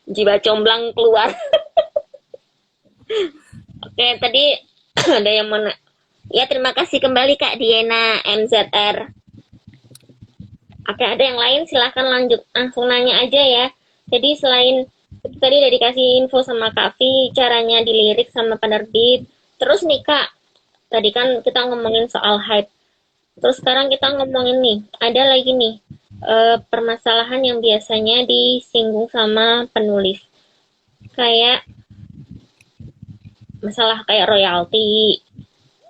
jiwa comblang keluar. Oke, tadi ada yang mau. Ya, terima kasih kembali Kak Diana MZR. Oke, ada yang lain silahkan lanjut langsung nanya aja ya. Jadi selain itu tadi udah dikasih info sama Kak Vi, caranya dilirik sama penerbit. Terus nih Kak, tadi kan kita ngomongin soal hype. Terus sekarang kita ngomongin nih, ada lagi nih permasalahan yang biasanya disinggung sama penulis. Kayak masalah kayak royalti,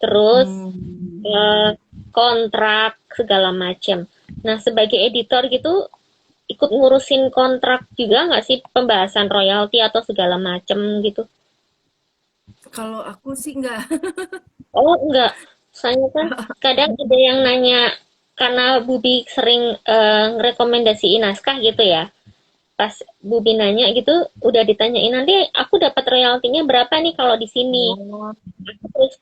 terus Hmm. eh, kontrak segala macam. Nah, sebagai editor gitu ikut ngurusin kontrak juga nggak sih pembahasan royalti atau segala macam gitu? Kalau aku sih enggak. Oh, enggak. Soalnya kan kadang ada yang nanya karena Bubi sering ngerekomendasiin naskah gitu ya. Pas Bubi nanya gitu, udah ditanyain nanti aku dapat royaltinya berapa nih kalau di sini. Oh, Terus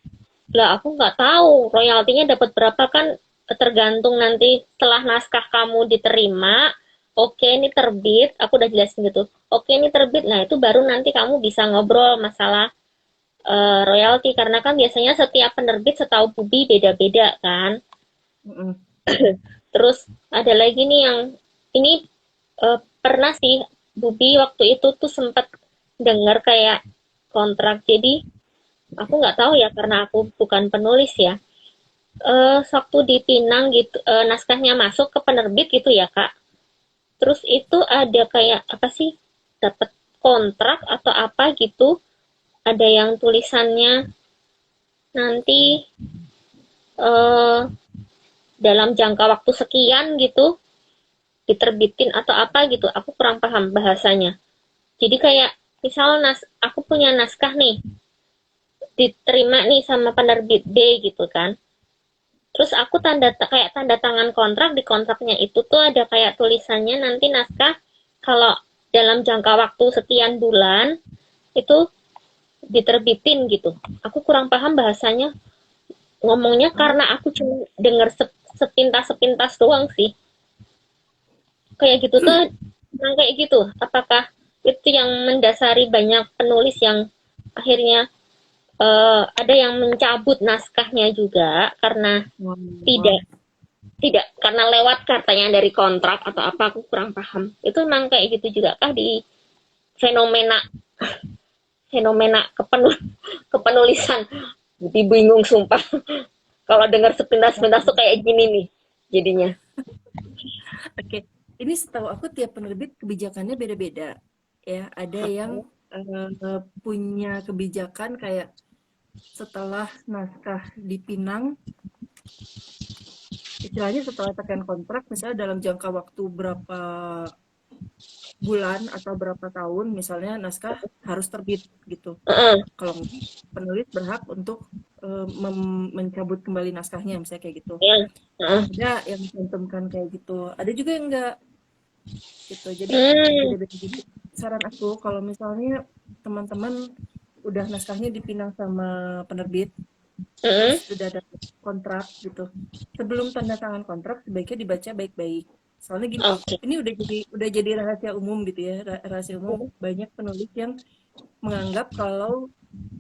lah aku nggak tahu royaltinya dapat berapa kan tergantung nanti setelah naskah kamu diterima. Oke, ini terbit, aku udah jelasin gitu. Oke, ini terbit. Nah, itu baru nanti kamu bisa ngobrol masalah royalti karena kan biasanya setiap penerbit setahu Bubi beda-beda kan. mm-mm. Terus ada lagi nih yang ini pernah sih Bubi waktu itu tuh sempat dengar kayak kontrak. Jadi aku nggak tahu ya karena aku bukan penulis ya. Waktu dipinang gitu naskahnya masuk ke penerbit gitu ya Kak. Terus itu ada kayak apa sih? Dapat kontrak atau apa gitu. Ada yang tulisannya nanti eh, dalam jangka waktu sekian gitu diterbitin atau apa gitu. Aku kurang paham bahasanya. Jadi kayak misal aku punya naskah nih diterima nih sama penerbit B gitu kan. Terus aku kayak tanda tangan kontrak di kontraknya itu tuh ada kayak tulisannya nanti naskah kalau dalam jangka waktu sekian bulan itu diterbitin gitu. Aku kurang paham bahasanya ngomongnya Oh, karena aku cuma denger sepintas-sepintas doang sih. Kayak gitu tuh, nah kayak gitu. Apakah itu yang mendasari banyak penulis yang akhirnya ada yang mencabut naskahnya juga karena wah. tidak tidak karena lewat katanya dari kontrak atau apa aku kurang paham. Itu memang kayak gitu juga kah di fenomena fenomena kepenulisan. Jadi bingung sumpah. Kalau dengar sepintas-sepintas tuh kayak gini nih jadinya. Oke, ini setahu aku tiap penerbit kebijakannya beda-beda. Ya, ada yang punya kebijakan kayak setelah naskah dipinang, istilahnya setelah tekan kontrak, misalnya dalam jangka waktu berapa bulan atau berapa tahun, misalnya naskah harus terbit gitu. Heeh. Kalau enggak, penulis berhak untuk mencabut kembali naskahnya, misalnya kayak gitu. Ya. Heeh. Ada yang mencantumkan kayak gitu. Ada juga yang enggak gitu. Jadi Hmm. beda-beda. Jadi saran aku kalau misalnya teman-teman udah naskahnya dipinang sama penerbit, terus Heeh. udah ada kontrak gitu. Sebelum tanda tangan kontrak sebaiknya dibaca baik-baik. Soalnya gini, Oke. ini udah jadi rahasia umum gitu ya. Rahasia umum banyak penulis yang menganggap kalau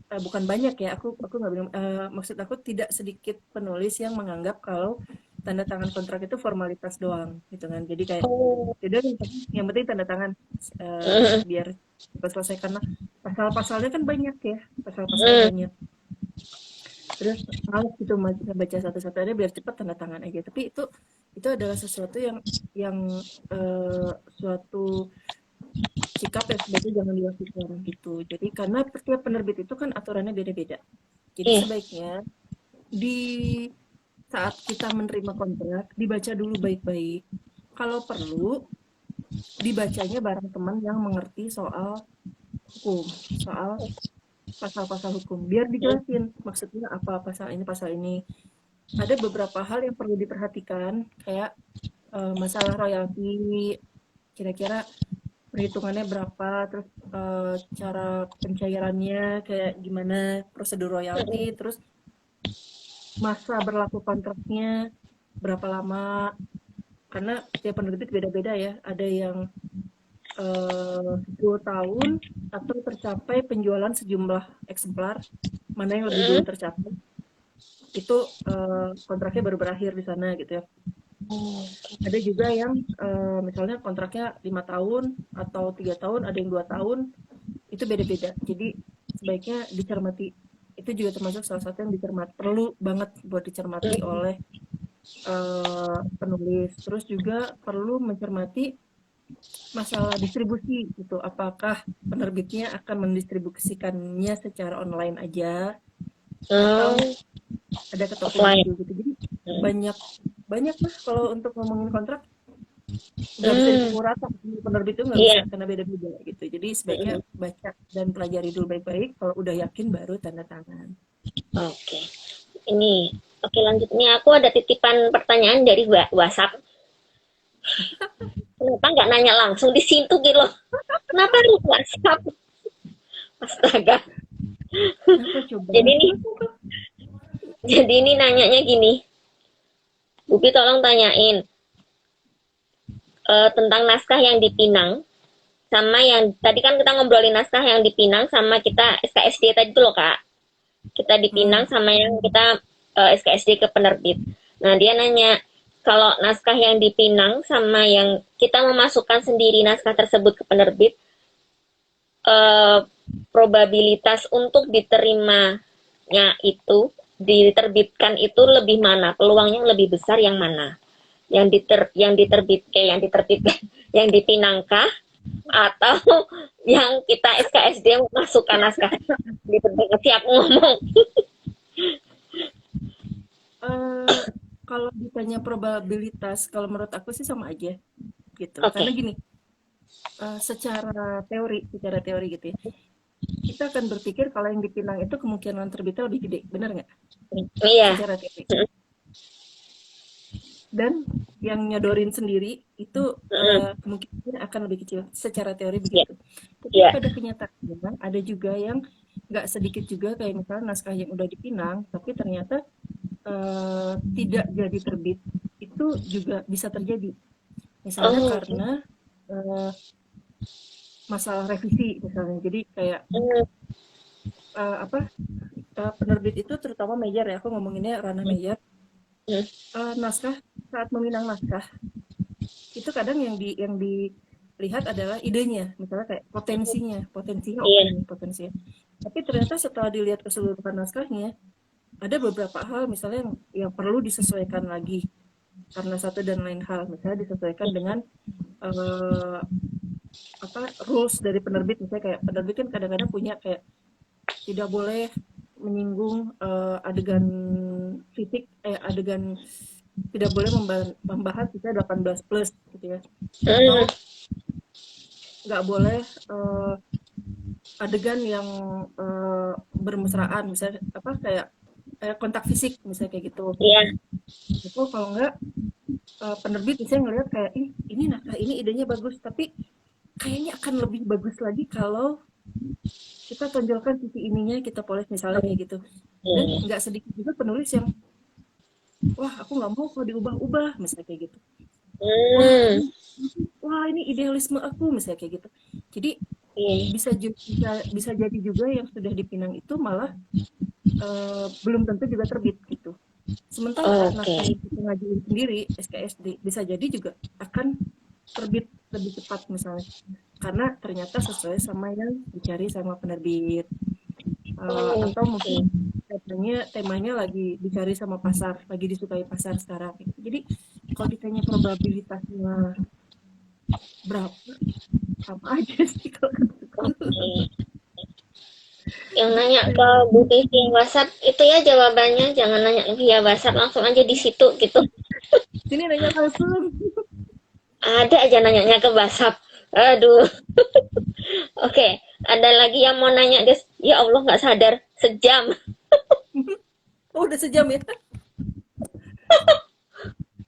bukan banyak ya, aku nggak bilang maksud aku tidak sedikit penulis yang menganggap kalau tanda tangan kontrak itu formalitas doang gitu kan. Jadi kayak Oh. tidak yang penting tanda tangan Heeh. biar cepat selesai karena pasal-pasalnya kan banyak ya, pasal-pasalnya Heeh. banyak. Terus males gitu baca satu-satu aja biar cepat tanda tangan aja. Tapi itu adalah sesuatu yang suatu sikap yang sebaiknya jangan dilakukan gitu. Jadi karena setiap penerbit itu kan aturannya beda-beda. Jadi Iya. sebaiknya di saat kita menerima kontrak dibaca dulu baik-baik. Kalau perlu dibacanya bareng teman yang mengerti soal hukum, soal pasal-pasal hukum. Biar dijelasin maksudnya apa pasal ini, pasal ini. Ada beberapa hal yang perlu diperhatikan kayak masalah royalti, kira-kira perhitungannya berapa, terus cara pencairannya kayak gimana, prosedur royalti, terus masa berlaku kontraknya berapa lama, karena tiap penerbit beda-beda ya. Ada yang 10 tahun atau tercapai penjualan sejumlah eksemplar, mana yang lebih dulu Mm-mm. tercapai, itu kontraknya baru berakhir di sana gitu ya. Ada juga yang misalnya kontraknya 5 tahun atau 3 tahun, ada yang 2 tahun, itu beda-beda. Jadi sebaiknya dicermati. Itu juga termasuk salah satu yang dicermati, perlu banget buat dicermati oleh penulis. Terus juga perlu mencermati masalah distribusi gitu. Apakah penerbitnya akan mendistribusikannya secara online aja atau Hmm, ada ke toko offline. buku gitu. Jadi banyak banyak lah kalau untuk ngomongin kontrak, nggak bisa Hmm, dipukul rata. Penerbit itu nggak bisa iya. karena beda-beda gitu. Jadi sebaiknya Mm-mm. baca dan pelajari dulu baik-baik. Kalau udah yakin baru tanda tangan. Oke. Ini, oke lanjut. Ini aku ada titipan pertanyaan dari WhatsApp. Kenapa nggak nanya langsung di situ gitu loh? Kenapa harus WhatsApp? Astaga. Kenapa coba? Jadi nih, jadi ini nanyanya gini. Bubi tolong tanyain tentang naskah yang dipinang sama yang tadi kan kita ngobrolin naskah yang dipinang sama kita SKSD tadi tuh loh Kak. Kita dipinang Hmm. sama yang kita SKSD ke penerbit. Nah, dia nanya kalau naskah yang dipinang sama yang kita memasukkan sendiri naskah tersebut ke penerbit, eh, probabilitas untuk diterimanya itu diterbitkan itu lebih mana? Peluangnya lebih besar yang mana? Yang diterbitkan yang dipinangkah atau yang kita SKSD memasukkan naskah diterbitkan siap ngomong. Eh, kalau ditanya probabilitas, kalau menurut aku sih sama aja gitu. Oke. Karena gini, secara teori gitu ya, kita akan berpikir kalau yang dipinang itu kemungkinan terbitnya lebih gede, benar nggak? Iya. Secara teori. Dan yang nyodorin sendiri itu kemungkinannya akan lebih kecil. Secara teori Iya. begitu. Tapi Iya. pada kenyataannya ada juga yang nggak sedikit juga kayak misalnya naskah yang udah dipinang, tapi ternyata tidak jadi terbit. Itu juga bisa terjadi. Misalnya Oh, oke. karena eh, masalah revisi misalnya. Jadi kayak Hmm, apa penerbit itu terutama major ya, aku ngomonginnya ranah major. hmm. Naskah saat meminang naskah itu kadang yang dilihat adalah idenya, misalnya kayak potensinya oke Iya. nih potensinya. Tapi ternyata setelah dilihat keseluruhan naskahnya, ada beberapa hal misalnya yang perlu disesuaikan lagi karena satu dan lain hal, misalnya disesuaikan dengan eh, apa rules dari penerbit, misalnya kayak penerbit kan kadang-kadang punya kayak tidak boleh menyinggung adegan fisik, adegan tidak boleh membahas misalnya 18 plus gitu ya, Hmm, atau nggak boleh adegan yang bermesraan misalnya apa kayak kontak fisik misalnya kayak gitu. iya. Itu kalau nggak penerbit misalnya ngelihat kayak ini naskah ini idenya bagus tapi kayaknya akan lebih bagus lagi kalau kita tonjolkan sisi ininya, kita poles misalnya kayak gitu. Dan Hmm. nggak sedikit juga penulis yang wah aku nggak mau kalau diubah-ubah misalnya kayak gitu. wah Hmm. ini wah ini idealisme aku misalnya kayak gitu. Jadi Iya. bisa jadi juga yang sudah dipinang itu malah belum tentu juga terbit gitu. Sementara Oke. naskah yang kita ngajuin sendiri SKSD bisa jadi juga akan terbit lebih cepat misalnya karena ternyata sesuai sama yang dicari sama penerbit. Atau Oke. mungkin temanya lagi dicari sama pasar, lagi disukai pasar sekarang gitu. Jadi kalau ditanya probabilitasnya berapa, sama aja sih kalau kataku. Oke. Yang nanya ke Bu Tivi WhatsApp itu ya jawabannya jangan nanya via WhatsApp langsung aja di situ gitu. Sini nanya langsung. Ada aja nanyanya ke WhatsApp. Aduh. Oke, ada lagi yang mau nanya, guys. Ya Allah nggak sadar sejam. Oh udah sejam ya?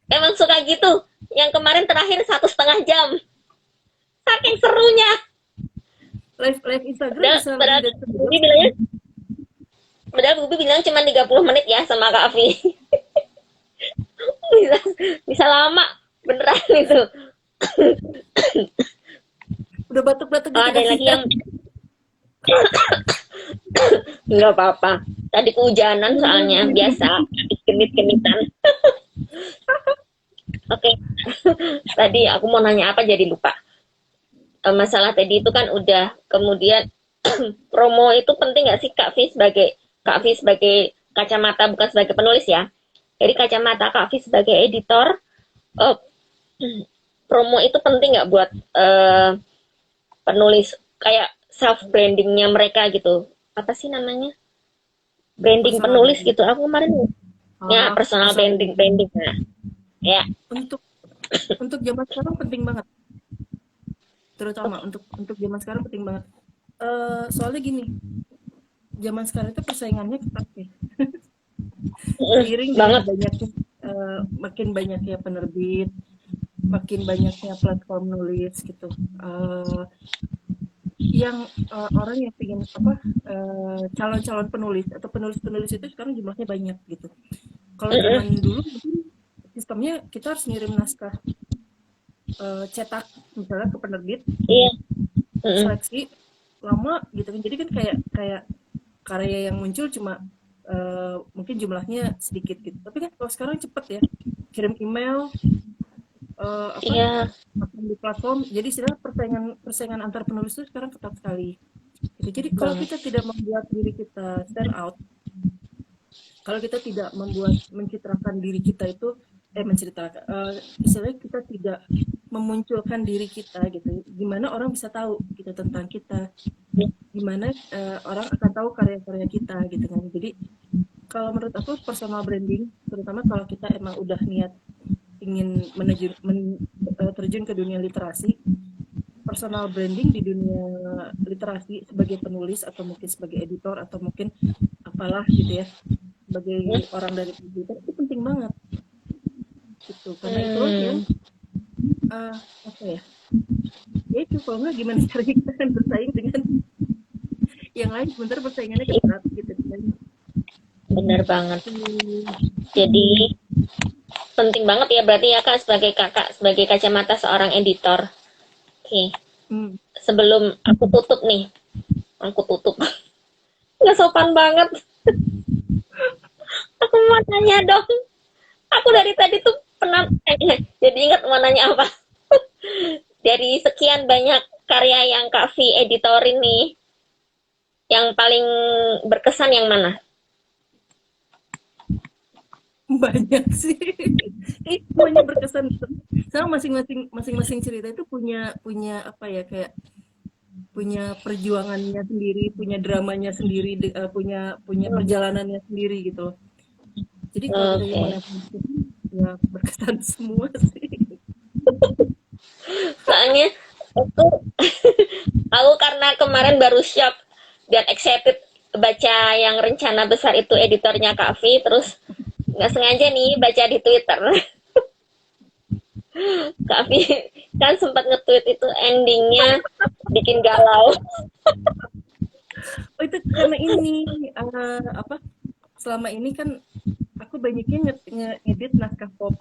Emang suka gitu. Yang kemarin terakhir 1,5 jam. Saking serunya. Live Instagram Padahal, bisa lebih padahal dari 1 jam. Bubi bilangnya, padahal Bubi bilang cuma 30 menit ya sama Kak Afi. bisa, bisa lama. Beneran itu. Udah batuk-batuk Oh, gitu ada lagi kasihan. yang nggak apa-apa. Tadi kehujanan soalnya biasa. Genit-genitan. Oke, tadi aku mau nanya apa jadi lupa. Masalah tadi itu kan udah, kemudian promo itu penting nggak sih Kak Vi sebagai kacamata, bukan sebagai penulis ya. Jadi kacamata Kak Vi sebagai editor, eh, promo itu penting nggak buat penulis, kayak self brandingnya mereka gitu. Apa sih namanya? Branding Personal penulis branding. gitu. Aku kemarin ya personal Personal branding branding. branding. Nah, ya. Untuk zaman sekarang penting banget, terutama untuk zaman sekarang penting banget. Soalnya gini, zaman sekarang itu persaingannya ketat ya. Seiring dengan Banget. banyaknya makin banyaknya penerbit, makin banyaknya platform nulis gitu. Yang orang yang ingin apa calon-calon penulis atau penulis-penulis itu sekarang jumlahnya banyak gitu. Kalau zaman dulu mungkin sistemnya kita harus ngirim naskah cetak misalnya ke penerbit, Iya. seleksi lama gitu kan. Jadi kan kayak kayak karya yang muncul cuma mungkin jumlahnya sedikit gitu. Tapi kan kalau sekarang cepet ya, kirim email apa Iya. di platform. Jadi istilah persaingan persaingan antar penulis itu sekarang ketat sekali. Gitu. Jadi kalau Banget. kita tidak membuat diri kita stand out, kalau kita tidak membuat mencitrakan diri kita itu menceritakan istilahnya kita tidak memunculkan diri kita gitu, gimana orang bisa tahu gitu tentang kita, gimana orang akan tahu karya-karya kita gitu kan. Jadi kalau menurut aku personal branding, terutama kalau kita emang udah niat ingin terjun ke dunia literasi, personal branding di dunia literasi sebagai penulis atau mungkin sebagai editor atau mungkin apalah gitu ya, sebagai orang dari pendidikan itu penting banget gitu, karena itulah yang apa ya, ya itu kalau nggak gimana caranya kita akan bersaing dengan yang lain, sebentar persaingannya ketat gitu kan. Bener banget. Hmm. Jadi penting banget ya berarti ya Kak, sebagai kakak, sebagai kacamata seorang editor. Oke, Hmm. sebelum aku tutup nih, aku tutup. Nggak sopan banget. Aku mau nanya dong. Aku dari tadi tuh pernah, jadi ingat mau nanya apa. Dari sekian banyak karya yang Kak V editorin nih, yang paling berkesan yang mana? Banyak sih. Semuanya berkesan sama, masing-masing cerita itu punya punya apa ya, kayak punya perjuangannya sendiri, punya dramanya sendiri, punya punya perjalanannya sendiri gitu loh. Jadi kalau ditanya Oke. mana yang paling berkesan, ya berkesan semua sih. Soalnya aku, aku karena kemarin baru shock dan excited baca yang rencana besar itu editornya Kak V, terus nggak sengaja nih baca di Twitter. Kak V kan sempat nge-tweet itu endingnya bikin galau. Oh itu karena ini apa? Selama ini kan aku banyaknya ngedit naskah pop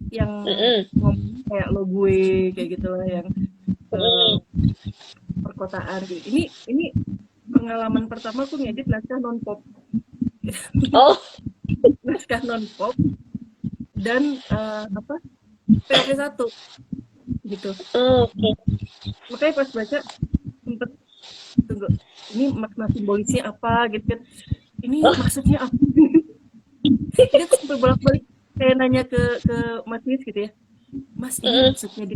yang ngomong kayak lo gue kayak gitulah, yang perkotaan gitu. Ini pengalaman pertama aku ngedit naskah non pop. Oh, Naskah non pop dan apa? POV 1 gitu. oke. Makanya pas baca sempet tunggu, ini makna simbolisnya apa gitu kan. Ini maksudnya apa? Jadi aku sampai bolak-balik kayak nanya ke Mas Yus gitu ya. Mas, ini maksudnya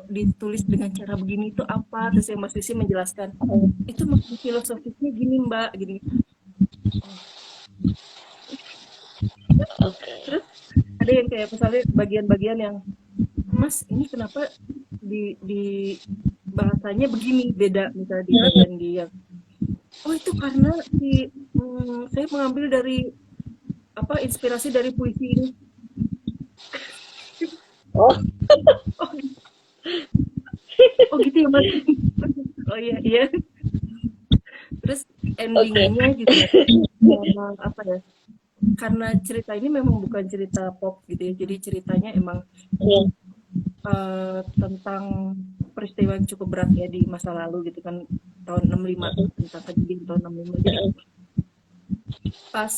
ditulis dengan cara begini itu apa? Terus yang Mas Yusnya menjelaskan, itu maksud filosofisnya gini Mbak, gini. Oke. Terus ada yang kayak misalnya bagian-bagian yang, Mas, ini kenapa di bahasanya begini, beda misalnya di bagian dia. Oh itu karena saya mengambil dari apa, inspirasi dari puisi ini. Oh, Oh, oh gitu ya Mas. Oh iya iya. Terus oke. endingnya juga apa ya? Karena cerita ini memang bukan cerita pop gitu ya. Jadi ceritanya emang Iya. tentang peristiwa yang cukup berat ya di masa lalu gitu kan, tahun 65, tentang kejadian tahun 65. Jadi pas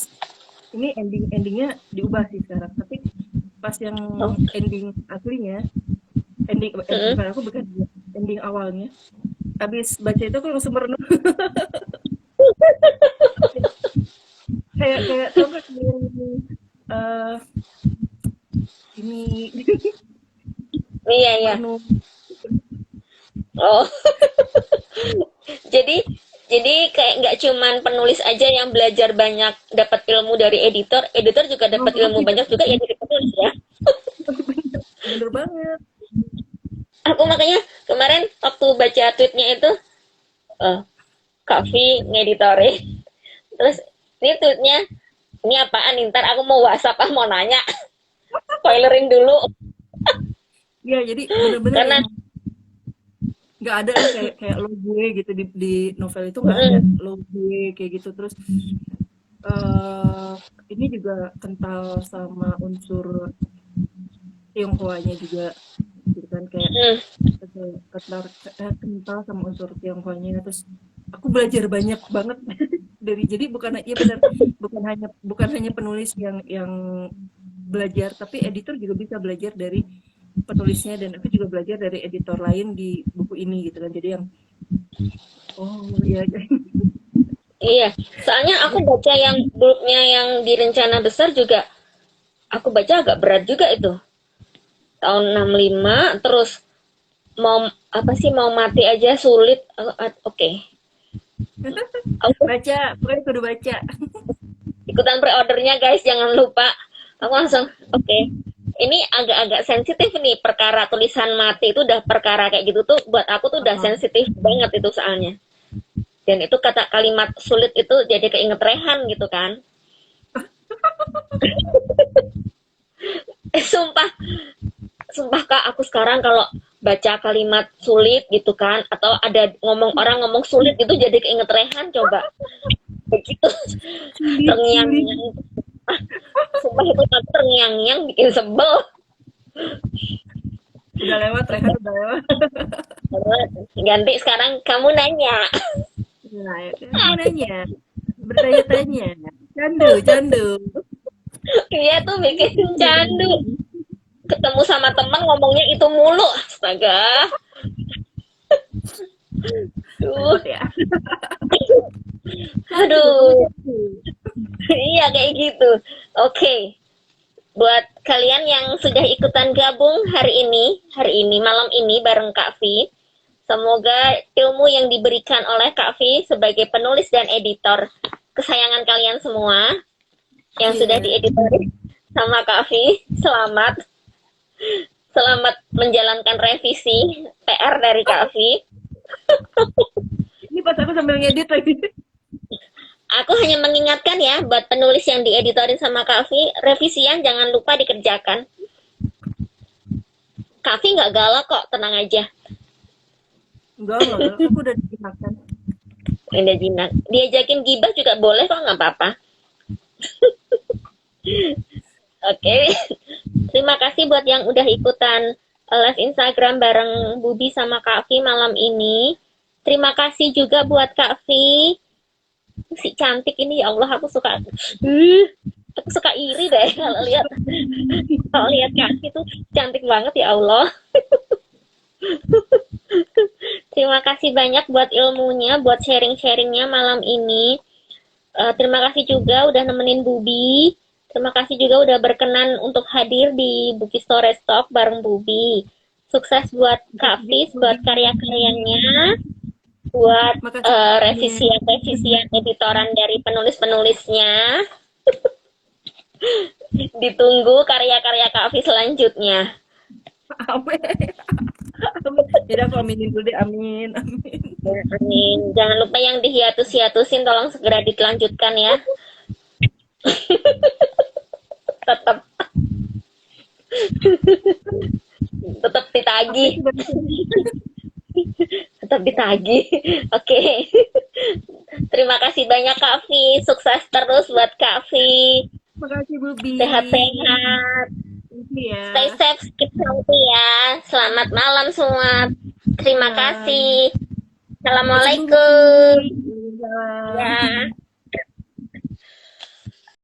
ini endingnya diubah sih sekarang, tapi pas yang Oh, ending aslinya, ending mm-mm. bukan aku bukan ending awalnya, habis baca itu aku langsung merenung. Kayak kayak tau gak yang eh ini Iya, iya. merenung. Oh, jadi jadi kayak nggak cuman penulis aja yang belajar banyak dapat ilmu dari editor, editor juga dapat Oh, ilmu iya. banyak juga ya dari penulis ya. Bener, bener banget. Aku makanya kemarin waktu baca tweetnya itu, eh, Kak V ngeditore. Terus ini tweetnya, ini apaan? Ntar aku mau WhatsApp, mau nanya. Spoilerin dulu. Ya jadi bener-bener Karena yang nggak ada nih kayak kayak lo gue gitu di novel itu nggak ada mm, lo gue kayak gitu. Terus eh ini juga kental sama unsur Tionghoanya juga gitu kan, kayak mm, kental, kental sama unsur Tionghoanya. Terus aku belajar banyak banget dari, jadi bukan ya benar, bukan hanya penulis yang belajar, tapi editor juga bisa belajar dari penulisnya, dan aku juga belajar dari editor lain di buku ini gitu kan. Jadi yang oh ya. iya. Soalnya aku baca yang bulknya yang di rencana besar juga, aku baca agak berat juga itu. Tahun 65, terus mau apa sih, mau mati aja sulit. Oke. Aku Baca, pokoknya kudu baca. ikutan pre-ordernya guys, jangan lupa. Aku langsung oke. Ini agak-agak sensitif nih, perkara tulisan mati itu udah perkara kayak gitu tuh buat aku tuh udah Heeh. sensitif banget itu soalnya. Dan itu kata kalimat sulit itu jadi keinget Rehan gitu kan. Sumpah, sumpah Kak, aku sekarang kalau baca kalimat sulit gitu kan, atau ada ngomong orang ngomong sulit gitu jadi keinget Rehan coba. Begitu. Sulit, sulit. Terngiang-ngiang. Ah, sumpah itu aku terngiang-ngiang bikin sebel. Udah lewat, Rehan udah lewat. Ganti sekarang kamu nanya. Nah, ya kan kamu nanya, bertanya-tanya, candu, candu. Dia tuh bikin candu. Ketemu sama teman ngomongnya itu mulu. Astaga. Duh. Repot ya. Candu, kamu Aduh. candu. Iya kayak gitu. Oke. Buat kalian yang sudah ikutan gabung hari ini malam ini bareng Kak V, semoga ilmu yang diberikan oleh Kak V sebagai penulis dan editor kesayangan kalian semua yang sudah Iya. dieditorin sama Kak V, selamat selamat menjalankan revisi PR dari Kak V. Ini pas aku sambil ngedit lagi. Aku hanya mengingatkan ya buat penulis yang dieditorin sama Kak V, revisian jangan lupa dikerjakan. Kak V nggak galak kok, tenang aja. Enggak, aku udah dimakan. Udah jinak. Diajakin gibah juga boleh kok, nggak apa-apa. Oke. Terima kasih buat yang udah ikutan live Instagram bareng Bubi sama Kak V malam ini. Terima kasih juga buat Kak V. Si cantik ini, ya Allah, aku suka iri deh kalau lihat Kak V tuh cantik banget, ya Allah. Terima kasih banyak buat ilmunya, buat sharing-sharingnya malam ini. Terima kasih juga udah nemenin Bubi. Terima kasih juga udah berkenan untuk hadir di Buki Story Talk bareng Bubi. Sukses buat Kak Makasih Fis, juga, buat Budi. karya-karyanya, buat Makasih banyak. revisian editoran dari penulis-penulisnya. Ditunggu karya-karya Kak Fis selanjutnya. Amin. Amin. Jadi aku aminin dulu deh, amin, amin. Amin. Jangan lupa yang dihiatus-hiatusin tolong segera dilanjutkan ya. Tetap ditagih. Sudah bisa. Tetap ditagih. Oke. Terima kasih banyak Kak Vi. Sukses terus buat Kak Vi. Makasih Bubi. Sehat-sehat. Ya. Stay safe, keep healthy ya. Selamat malam semua. Terima kasih. Assalamualaikum. Waalaikumsalam. Ya.